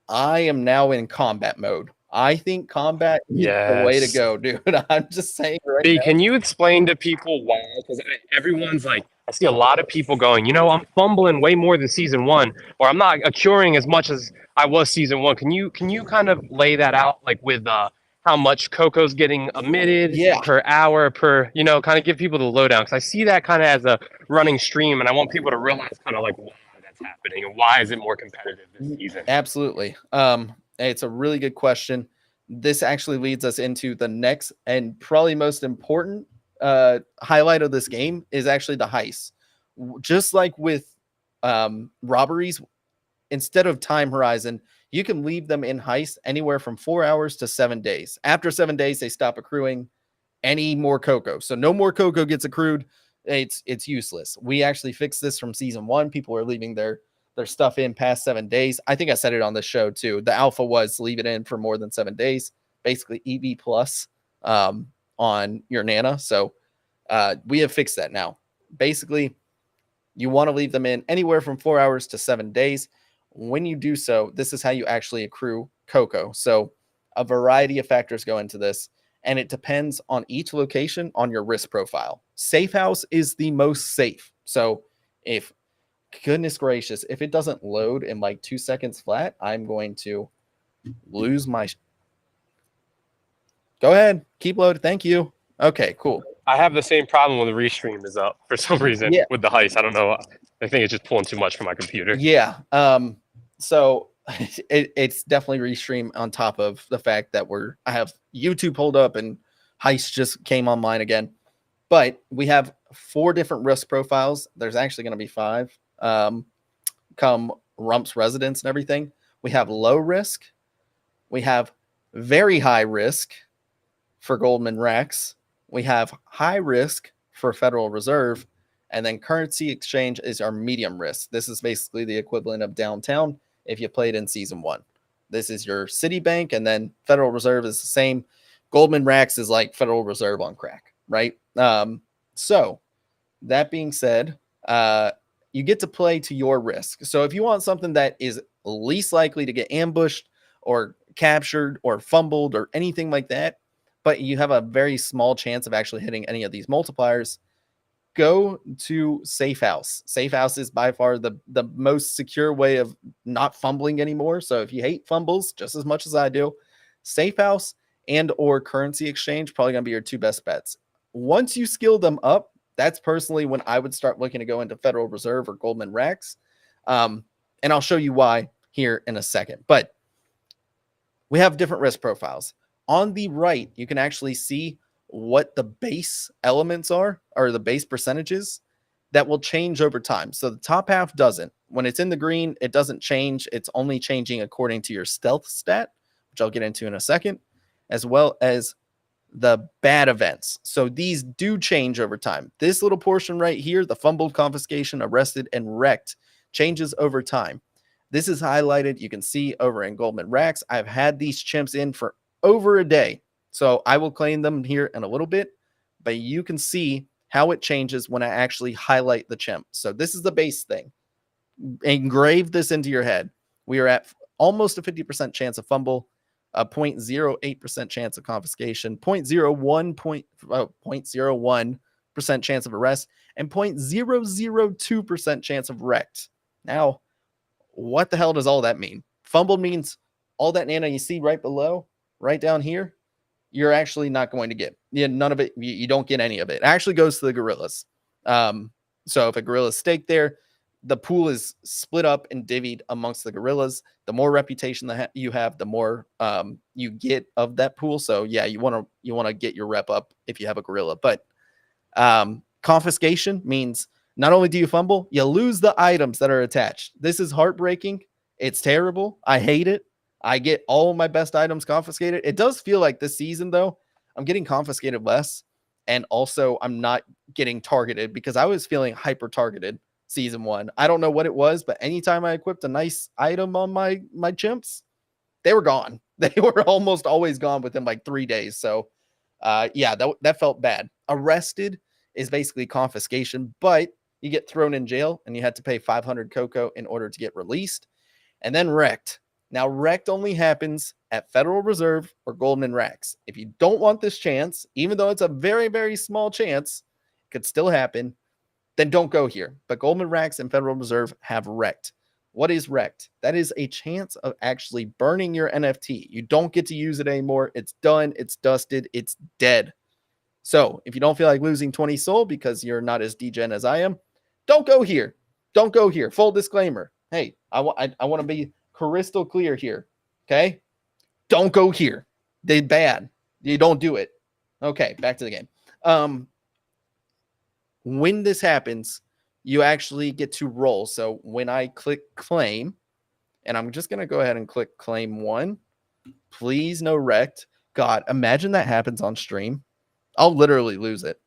A: I am now in combat mode. I think combat is the way to go, dude. I'm just saying right now.
C: Can you explain to people why? Because everyone's like, I see a lot of people going, I'm fumbling way more than season 1, or I'm not accruing as much as I was season 1. Can you kind of lay that out, like with
D: how much cocoa's getting emitted per hour, per, kind of give people the lowdown. Because I see that kind of as a running stream, and I want people to realize kind of like why that's happening and why is it more competitive this season.
A: Absolutely. It's a really good question. This actually leads us into the next and probably most important highlight of this game is actually the heist. Just like with robberies, instead of time horizon, you can leave them in heist anywhere from 4 hours to 7 days. After 7 days, they stop accruing any more cocoa. So no more cocoa gets accrued. It's useless. We actually fixed this from season 1. People are leaving their stuff in past 7 days. I think I said it on the show too. The alpha was leave it in for more than 7 days, basically EV plus on your Nana. So we have fixed that now. Basically, you want to leave them in anywhere from 4 hours to 7 days. When you do so, this is how you actually accrue cocoa. So a variety of factors go into this, and it depends on each location on your risk profile. Safe house is the most safe. So if, goodness gracious, if it doesn't load in like 2 seconds flat, I'm going to lose my... Go ahead. Keep loaded. Thank you. Okay, cool.
D: I have the same problem when the restream is up for some reason with the heist. I don't know. I think it's just pulling too much from my computer.
A: Yeah. So it's definitely restream on top of the fact that I have YouTube pulled up and Heist just came online again. But we have 4 different risk profiles. There's actually going to be 5 come Rump's residence and everything. We have low risk. We have very high risk for Goldman Racks. We have high risk for Federal Reserve. And then currency exchange is our medium risk. This is basically the equivalent of downtown if you played in season 1. This is your Citibank, and then Federal Reserve is the same. Goldman Racks is like Federal Reserve on crack, right? So that being said, you get to play to your risk. So if you want something that is least likely to get ambushed or captured or fumbled or anything like that, but you have a very small chance of actually hitting any of these multipliers, go to Safe House. Safe House is by far the most secure way of not fumbling anymore. So if you hate fumbles just as much as I do, Safe House and or currency exchange probably going to be your 2 best bets. Once you skill them up, that's personally when I would start looking to go into Federal Reserve or Goldman Racks. And I'll show you why here in a second. But we have different risk profiles. On the right, you can actually see what the base elements are, or the base percentages that will change over time. So the top half doesn't. When it's in the green, it doesn't change. It's only changing according to your stealth stat, which I'll get into in a second, as well as the bad events. So these do change over time. This little portion right here, the fumbled, confiscation, arrested, and wrecked, changes over time. This is highlighted. You can see over in Goldman Racks. I've had these chimps in for over a day. So I will claim them here in a little bit, but you can see how it changes when I actually highlight the chimp. So this is the base thing. Engrave this into your head. We are at almost a 50% chance of fumble, a 0.08% chance of confiscation, 0.01% chance of arrest, and 0.002% chance of wrecked. Now, what the hell does all that mean? Fumbled means all that Nana you see right below, right down here, you're actually not going to get. None of it. You don't get any of it. It actually goes to the gorillas. So if a gorilla stake there, the pool is split up and divvied amongst the gorillas. The more reputation that you have, the more you get of that pool. So yeah, you want to get your rep up if you have a gorilla. But confiscation means not only do you fumble, you lose the items that are attached. This is heartbreaking. It's terrible. I hate it. I get all of my best items confiscated. It does feel like this season, though, I'm getting confiscated less. And also, I'm not getting targeted because I was feeling hyper targeted season 1. I don't know what it was, but anytime I equipped a nice item on my chimps, they were gone. They were almost always gone within like 3 days. So, yeah, that felt bad. Arrested is basically confiscation, but you get thrown in jail and you had to pay 500 cocoa in order to get released. And then wrecked. Now, wrecked only happens at Federal Reserve or Goldman Racks. If you don't want this chance, even though it's a very, very small chance, it could still happen, then don't go here. But Goldman Racks and Federal Reserve have wrecked. What is wrecked? That is a chance of actually burning your NFT. You don't get to use it anymore. It's done. It's dusted. It's dead. So if you don't feel like losing 20 SOL because you're not as degen as I am, don't go here. Don't go here. Full disclaimer. Hey, I want to be crystal clear here. Okay? Don't go here. They bad. You don't do it. Okay, back to the game. When this happens, you actually get to roll. So when I click claim, and I'm just going to go ahead and click claim 1. Please no wrecked. God, imagine that happens on stream. I'll literally lose it.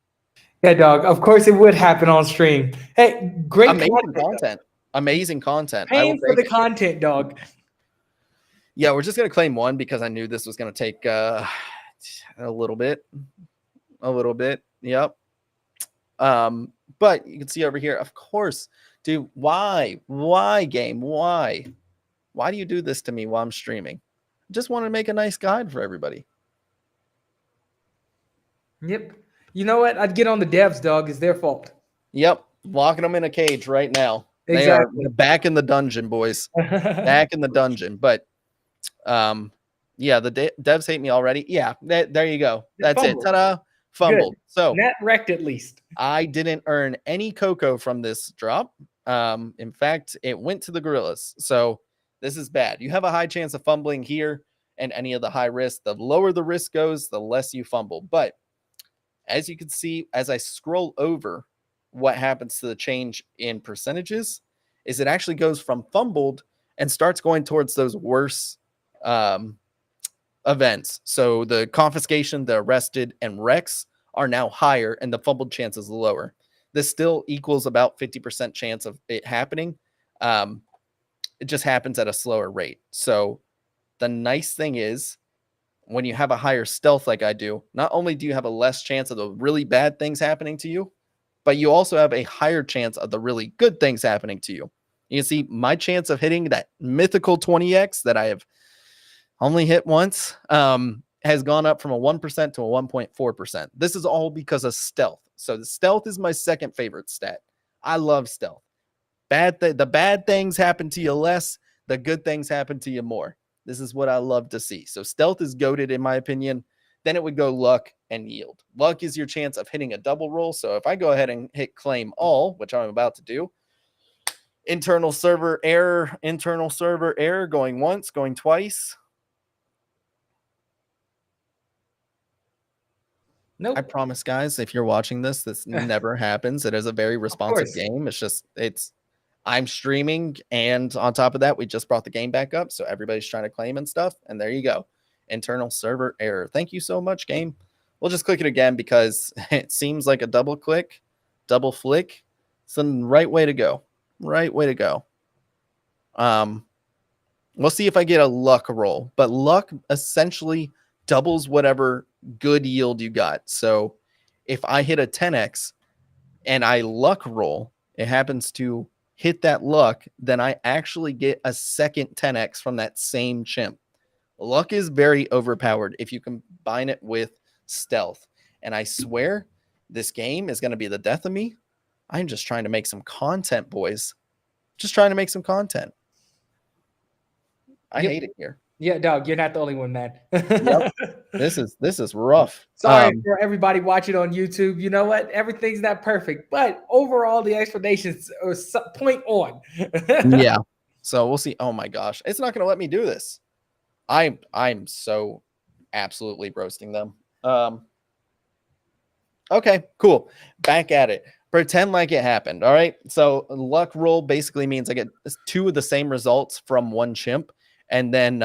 B: Yeah, dog. Of course it would happen on stream. Hey, great
A: amazing content. Amazing content.
B: Paying for the content, dog.
A: Yeah, we're just going to claim 1 because I knew this was going to take a little bit. Yep. But you can see over here, of course, dude, why game? Why do you do this to me while I'm streaming? I just want to make a nice guide for everybody.
B: Yep. You know what? I'd get on the devs, dog. It's their fault.
A: Yep. Locking them in a cage right now.
B: Exactly.
A: They are back in the dungeon, boys. Back in the dungeon. But yeah, the devs hate me already. Yeah, there you go. That's it. Ta-da. Fumbled. Good. So
B: net wrecked at least.
A: I didn't earn any cocoa from this drop. In fact, it went to the gorillas. So this is bad. You have a high chance of fumbling here and any of the high risk. The lower the risk goes, the less you fumble. But as you can see, as I scroll over, what happens to the change in percentages is it actually goes from fumbled and starts going towards those worse events. So the confiscation, the arrested, and wrecks are now higher, and the fumbled chance is lower. This still equals about 50% chance of it happening. It just happens at a slower rate. So the nice thing is, when you have a higher stealth like I do, not only do you have a less chance of the really bad things happening to you, but you also have a higher chance of the really good things happening to you. You can see my chance of hitting that mythical 20x that I have only hit once has gone up from a 1% to a 1.4%. This is all because of stealth. So the stealth is my second favorite stat. I love stealth. The bad things happen to you less. The good things happen to you more. This is what I love to see. So stealth is goated in my opinion. Then it would go luck and yield. Luck is your chance of hitting a double roll. So if I go ahead and hit claim all, which I'm about to do, internal server error, going once, going twice.
B: Nope.
A: I promise, guys, if you're watching this never happens. It is a very responsive game. I'm streaming, and on top of that, we just brought the game back up, so everybody's trying to claim and stuff, and there you go. Internal server error. Thank you so much, game. We'll just click it again because it seems like a double flick. It's the right way to go. We'll see if I get a luck roll, but luck essentially doubles whatever good yield you got. So if I hit a 10x and I luck roll, it happens to hit that luck, then I actually get a second 10x from that same chimp. Luck is very overpowered if you combine it with stealth. And I swear this game is going to be the death of me. I'm just trying to make some content, boys. Just trying to make some content. I hate it here.
B: Yeah, dog, you're not the only one, man.
A: Yep. This is rough.
B: Sorry for everybody watching on YouTube. You know what? Everything's not perfect, but overall, the explanations are point on.
A: Yeah. So we'll see. Oh my gosh, it's not going to let me do this. I'm so absolutely roasting them. Okay, cool. Back at it. Pretend like it happened. All right. So luck roll basically means I get 2 of the same results from one chimp. And then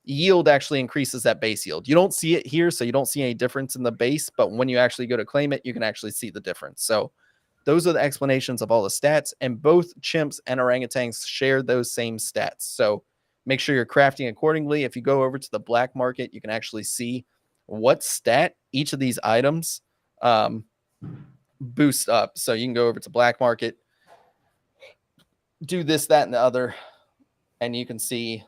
A: yield actually increases that base yield. You don't see it here, so you don't see any difference in the base. But when you actually go to claim it, you can actually see the difference. So those are the explanations of all the stats. And both chimps and orangutans share those same stats. So make sure you're crafting accordingly. If you go over to the black market, you can actually see what stat each of these items boost up. So you can go over to black market, do this, that, and the other, and you can see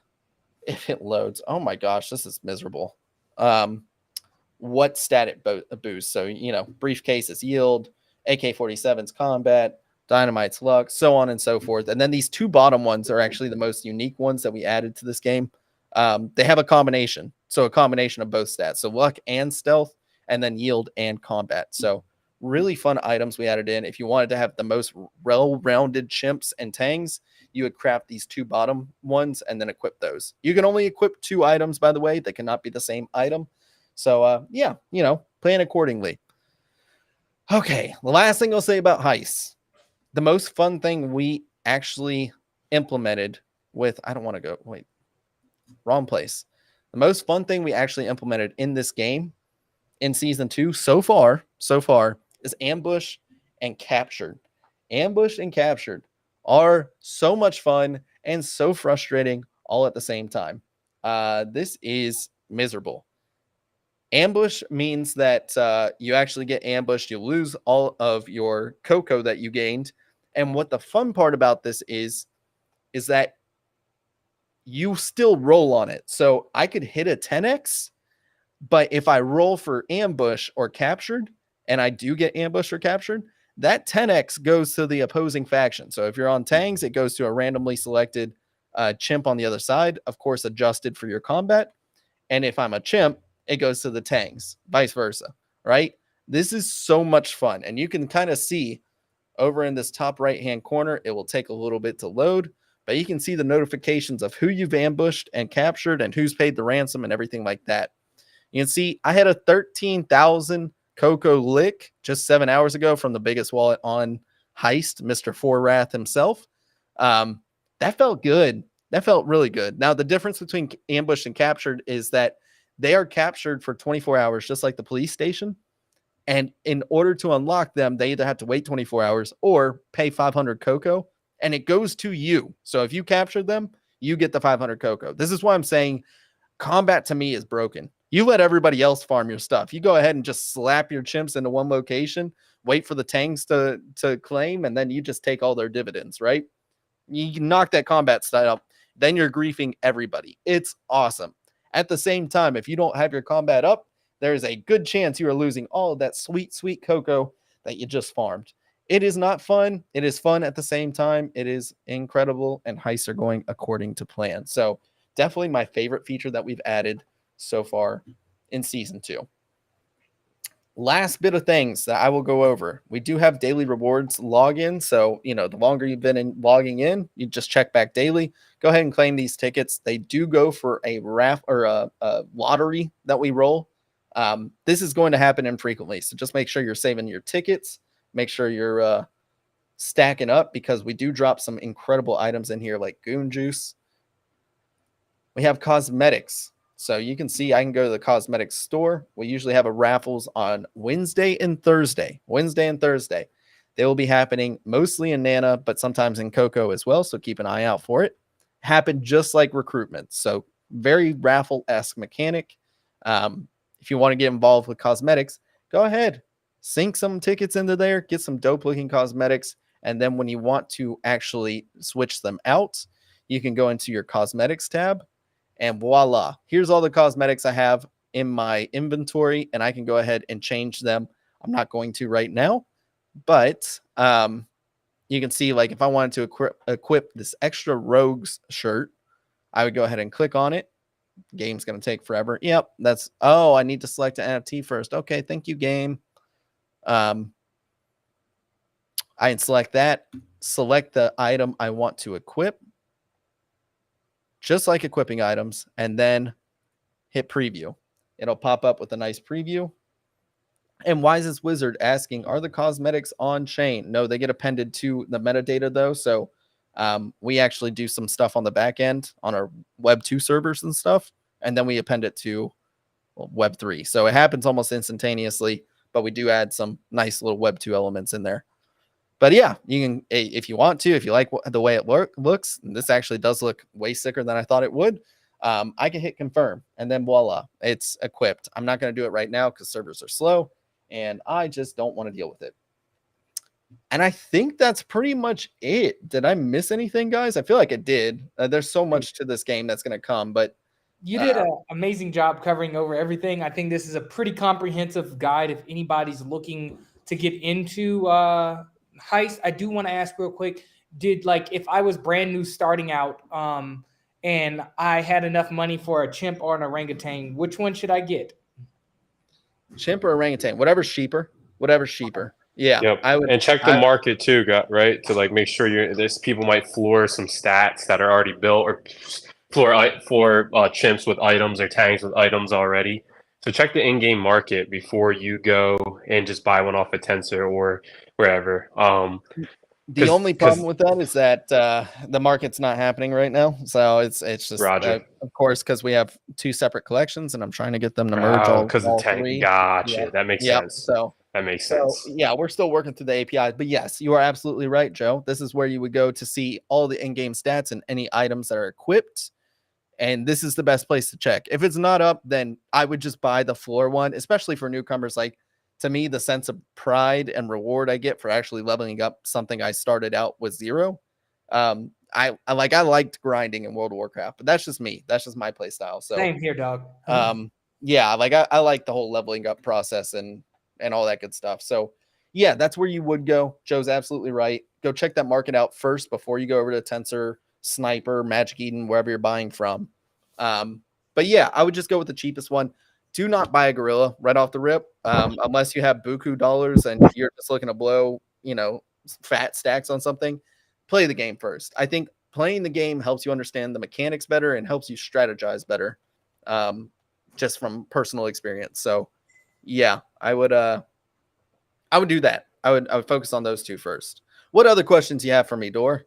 A: if it loads. Oh my gosh, this is miserable. What stat it boosts. So, briefcases yield, AK-47's combat, Dynamite's luck, so on and so forth. And then these two bottom ones are actually the most unique ones that we added to this game. They have a combination. So a combination of both stats. So luck and stealth, and then yield and combat. So really fun items we added in. If you wanted to have the most well-rounded chimps and tangs, you would craft these two bottom ones and then equip those. You can only equip 2 items, by the way. They cannot be the same item. So, yeah, plan accordingly. Okay, the last thing I'll say about Heist. The most fun thing we actually implemented with... I don't want to go... Wait. Wrong place. The most fun thing we actually implemented in this game in Season 2 so far is ambush and captured. Ambush and captured are so much fun and so frustrating all at the same time. This is miserable. Ambush means that you actually get ambushed. You lose all of your cocoa that you gained. And what the fun part about this is that you still roll on it. So I could hit a 10x, but if I roll for ambush or captured, and I do get ambushed or captured, that 10x goes to the opposing faction. So if you're on tangs, it goes to a randomly selected chimp on the other side, of course, adjusted for your combat. And if I'm a chimp, it goes to the tangs, vice versa, right? This is so much fun. And you can kind of see over in this top right-hand corner, it will take a little bit to load, but you can see the notifications of who you've ambushed and captured and who's paid the ransom and everything like that. You can see I had a 13,000 Cocoa lick just 7 hours ago from the biggest wallet on Heist, Mr. Forwrath himself. That felt good. That felt really good. Now, the difference between ambushed and captured is that they are captured for 24 hours, just like the police station. And in order to unlock them, they either have to wait 24 hours or pay 500 Cocoa, and it goes to you. So if you captured them, you get the 500 Cocoa. This is why I'm saying combat to me is broken. You let everybody else farm your stuff. You go ahead and just slap your chimps into one location, wait for the tangs to claim, and then you just take all their dividends, right? You can knock that combat style up. Then you're griefing everybody. It's awesome. At the same time, if you don't have your combat up, there is a good chance you are losing all of that sweet, sweet cocoa that you just farmed. It is not fun. It is fun at the same time. It is incredible, and heists are going according to plan. So definitely my favorite feature that we've added so far in Season 2. Last bit of things that I will go over. We do have daily rewards login. So, the longer you've been logging in, you just check back daily. Go ahead and claim these tickets. They do go for a a lottery that we roll. This is going to happen infrequently. So just make sure you're saving your tickets. Make sure you're stacking up, because we do drop some incredible items in here like Goon Juice. We have cosmetics. So you can see I can go to the cosmetics store. We usually have a raffles on Wednesday and Thursday. They will be happening mostly in Nana, but sometimes in Cocoa as well. So keep an eye out for it. Happen just like recruitment. So very raffle-esque mechanic. If you want to get involved with cosmetics, go ahead. Sink some tickets into there. Get some dope-looking cosmetics. And then when you want to actually switch them out, you can go into your cosmetics tab. And voila, here's all the cosmetics I have in my inventory, and I can go ahead and change them. I'm not going to right now, but you can see, like, if I wanted to equip this extra Rogues shirt, I would go ahead and click on it. Game's going to take forever. Yep, I need to select an NFT first. Okay, thank you, game. I can select that, select the item I want to equip, just like equipping items, and then hit preview. It'll pop up with a nice preview. And why is this wizard asking, are the cosmetics on chain? No, they get appended to the metadata though. So we actually do some stuff on the back end on our Web 2 servers and stuff. And then we append it to Web 3. So it happens almost instantaneously, but we do add some nice little Web 2 elements in there. But yeah, you can, if you want to, if you like the way it looks, this actually does look way sicker than I thought it would. I can hit confirm, and then voila, it's equipped. I'm not going to do it right now because servers are slow, and I just don't want to deal with it. And I think that's pretty much it. Did I miss anything, guys? I feel like it did. There's so much to this game that's going to come, but
B: you did an amazing job covering over everything. I think this is a pretty comprehensive guide if anybody's looking to get into Heist, I do want to ask real quick, if I was brand new starting out and I had enough money for a chimp or an orangutan, which one should I get?
A: Chimp or orangutan, whatever's cheaper. Yeah.
D: Yep. And check the market too, right? To like make sure people might floor some stats that are already built, or floor chimps with items or tangs with items already. So check the in-game market before you go and just buy one off a Tensor or wherever.
A: The only problem with that is that the market's not happening right now. So it's just, of course, because we have two separate collections, and I'm trying to get them to merge all three.
D: Gotcha.
A: Yeah.
D: That makes sense.
A: So
D: that makes sense.
A: Yeah, we're still working through the APIs. But yes, you are absolutely right, Joe. This is where you would go to see all the in-game stats and any items that are equipped. And this is the best place to check. If it's not up, then I would just buy the floor one, especially for newcomers. Like, to me, the sense of pride and reward I get for actually leveling up something I started out with 0. I liked grinding in World of Warcraft, but that's just me. That's just my play style. So
B: same here, dog.
A: Yeah, I like the whole leveling up process and all that good stuff. So yeah, that's where you would go. Joe's absolutely right. Go check that market out first before you go over to Tensor, Sniper, Magic Eden, wherever you're buying from. But yeah, I would just go with the cheapest one. Do not buy a gorilla right off the rip, unless you have buku dollars and you're just looking to blow, fat stacks on something. Play the game first. I think playing the game helps you understand the mechanics better and helps you strategize better, just from personal experience. So yeah, I would do that. I would focus on those two first. What other questions do you have for me, Dor?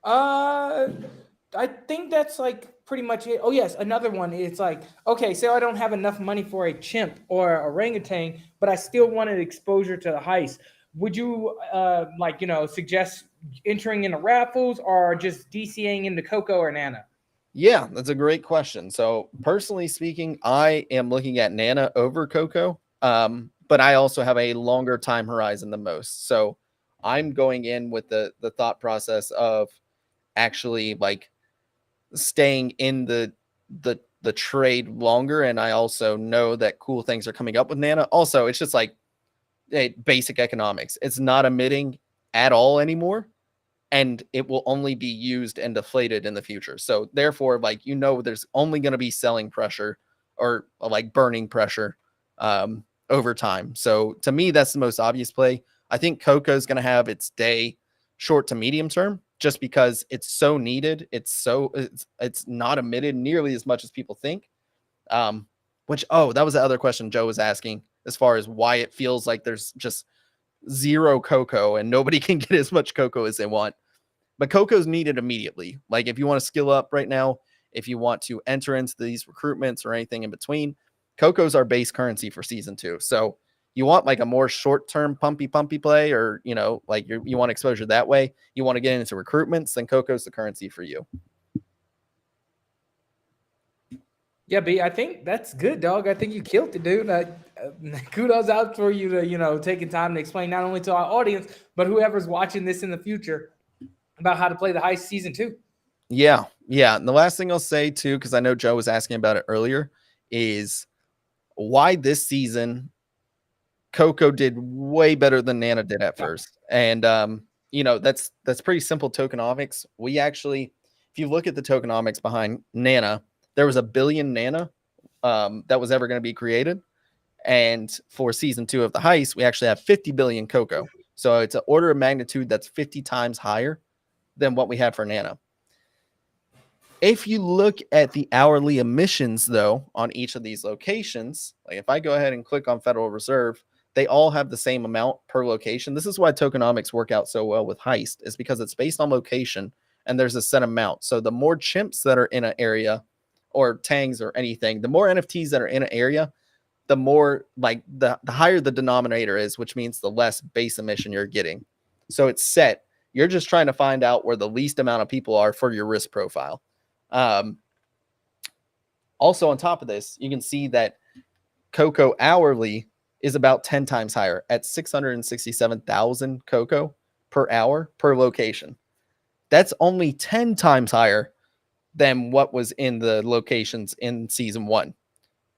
B: I think that's pretty much it. Oh yes, another one. It's okay, say I don't have enough money for a chimp or orangutan, but I still wanted exposure to the heist. Would you suggest entering into raffles or just DCing into Coco or Nana?
A: Yeah, that's a great question. So personally speaking, I am looking at Nana over Coco, but I also have a longer time horizon than most. So I'm going in with the thought process of actually staying in the trade longer, and I also know that cool things are coming up with Nana. Also, it's just basic economics. It's not emitting at all anymore, and it will only be used and deflated in the future. So therefore, there's only going to be selling pressure or burning pressure over time. So to me, that's the most obvious play. I think Coco is going to have its day short to medium term, just because it's so needed. It's not emitted nearly as much as people think. That was the other question Joe was asking, as far as why it feels like there's just zero Coco and nobody can get as much Coco as they want. But Coco's needed immediately. If you want to skill up right now, if you want to enter into these recruitments or anything in between, Coco's our base currency for season 2. So you want a more short-term pumpy play, or you want exposure that way, you want to get into recruitments, then Coco's the currency for you.
B: Yeah, B, I think that's good, dog. I think you killed it, dude. Kudos out for you to taking time to explain not only to our audience but whoever's watching this in the future about how to play the Heist season 2.
A: Yeah. And the last thing I'll say too, because I know Joe was asking about it earlier, is why this season Coco did way better than Nana did at first. And, that's pretty simple tokenomics. We actually, if you look at the tokenomics behind Nana, there was 1 billion Nana that was ever going to be created. And for season 2 of the Heist, we actually have 50 billion Coco. So it's an order of magnitude that's 50 times higher than what we had for Nana. If you look at the hourly emissions, though, on each of these locations, if I go ahead and click on Federal Reserve, they all have the same amount per location. This is why tokenomics work out so well with Heist, is because it's based on location and there's a set amount. So the more chimps that are in an area, or tangs or anything, the more NFTs that are in an area, the more the higher the denominator is, which means the less base emission you're getting. So it's set. You're just trying to find out where the least amount of people are for your risk profile. Also on top of this, you can see that Coco hourly is about 10 times higher at 667,000 Coco per hour per location. That's only 10 times higher than what was in the locations in season 1.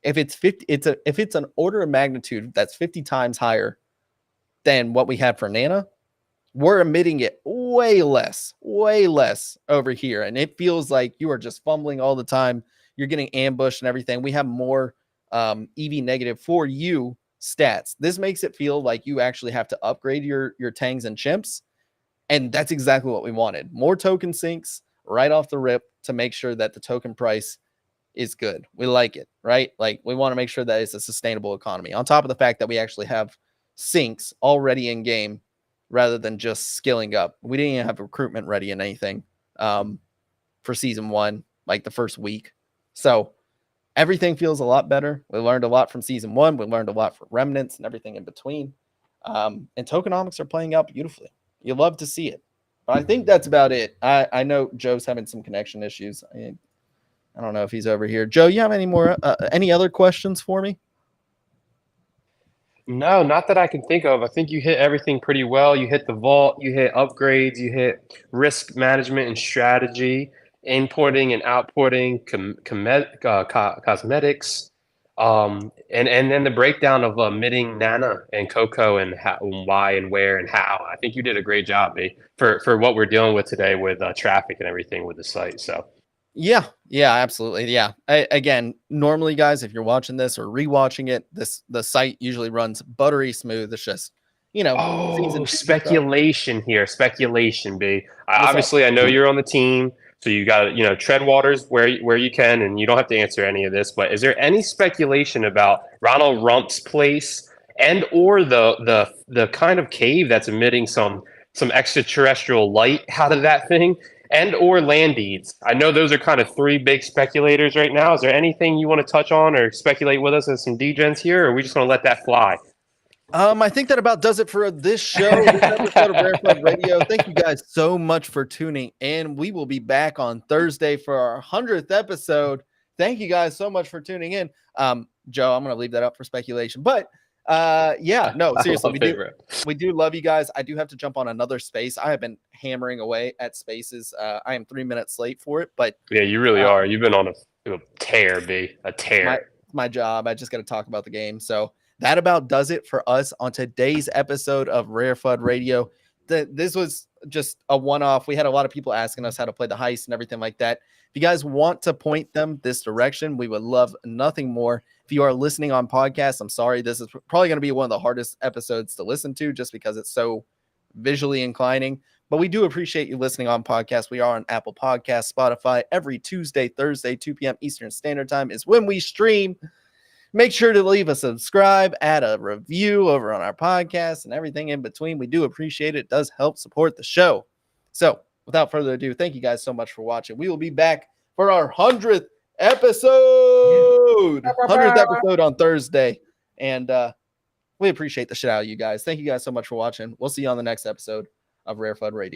A: If it's 50, if it's an order of magnitude that's 50 times higher than what we had for Nana, we're emitting it way less over here. And it feels like you are just fumbling all the time. You're getting ambushed and everything. We have more EV negative for you stats. This makes it feel like you actually have to upgrade your tangs and chimps. And that's exactly what we wanted. More token sinks right off the rip to make sure that the token price is good. We like it, right? Like we want to make sure that it's a sustainable economy. On top of the fact that we actually have sinks already in game rather than just skilling up. We didn't even have recruitment ready in anything for season 1, like the first week. So everything feels a lot better. We learned a lot from season 1. We learned a lot from remnants and everything in between. And tokenomics are playing out beautifully. You love to see it. But I think that's about it. I know Joe's having some connection issues. I don't know if he's over here. Joe, you have any other questions for me?
D: No, not that I can think of. I think you hit everything pretty well. You hit the vault, you hit upgrades, you hit risk management and strategy, importing and outporting, cosmetics, and then the breakdown of emitting Nana and Coco and how, and why and where and how. I think you did a great job, B, for what we're dealing with today with traffic and everything with the site. So.
A: Yeah, absolutely. Yeah. Again, normally, guys, if you're watching this or rewatching it, the site usually runs buttery smooth. It's just,
D: speculation here. Speculation, B. Obviously, I know you're on the team, so you got to, tread waters where you can, and you don't have to answer any of this. But is there any speculation about Ronald Rump's place and or the kind of cave that's emitting some extraterrestrial light out of that thing? And or land deeds. I know those are kind of 3 big speculators right now. Is there anything you want to touch on or speculate with us as some degens here, or are we just going to let that fly?
A: I think that about does it for this show, this episode of RareFUD Radio. Thank you guys so much for tuning in. We will be back on Thursday for our 100th episode. Thank you guys so much for tuning in. Joe, I'm going to leave that up for speculation, but seriously, we do love you guys. I do have to jump on another space. I have been hammering away at spaces. I am 3 minutes late for it, but
D: yeah, you really are. You've been on a tear, B, a tear.
A: My job. I just got to talk about the game. So that about does it for us on today's episode of RareFUD Radio. This was just a one-off. We had a lot of people asking us how to play the heist and everything like that. If you guys want to point them this direction, we would love nothing more. If you are listening on podcasts, I'm sorry. This is probably going to be one of the hardest episodes to listen to just because it's so visually inclining. But we do appreciate you listening on podcasts. We are on Apple Podcasts, Spotify. Every Tuesday, Thursday, 2 p.m. Eastern Standard Time is when we stream. Make sure to leave a subscribe, add a review over on our podcast and everything in between. We do appreciate it. It does help support the show. So without further ado, thank you guys so much for watching. We will be back for our 100th episode. 100th episode on Thursday. And we appreciate the shit out of you guys. Thank you guys so much for watching. We'll see you on the next episode of RareFUD Radio.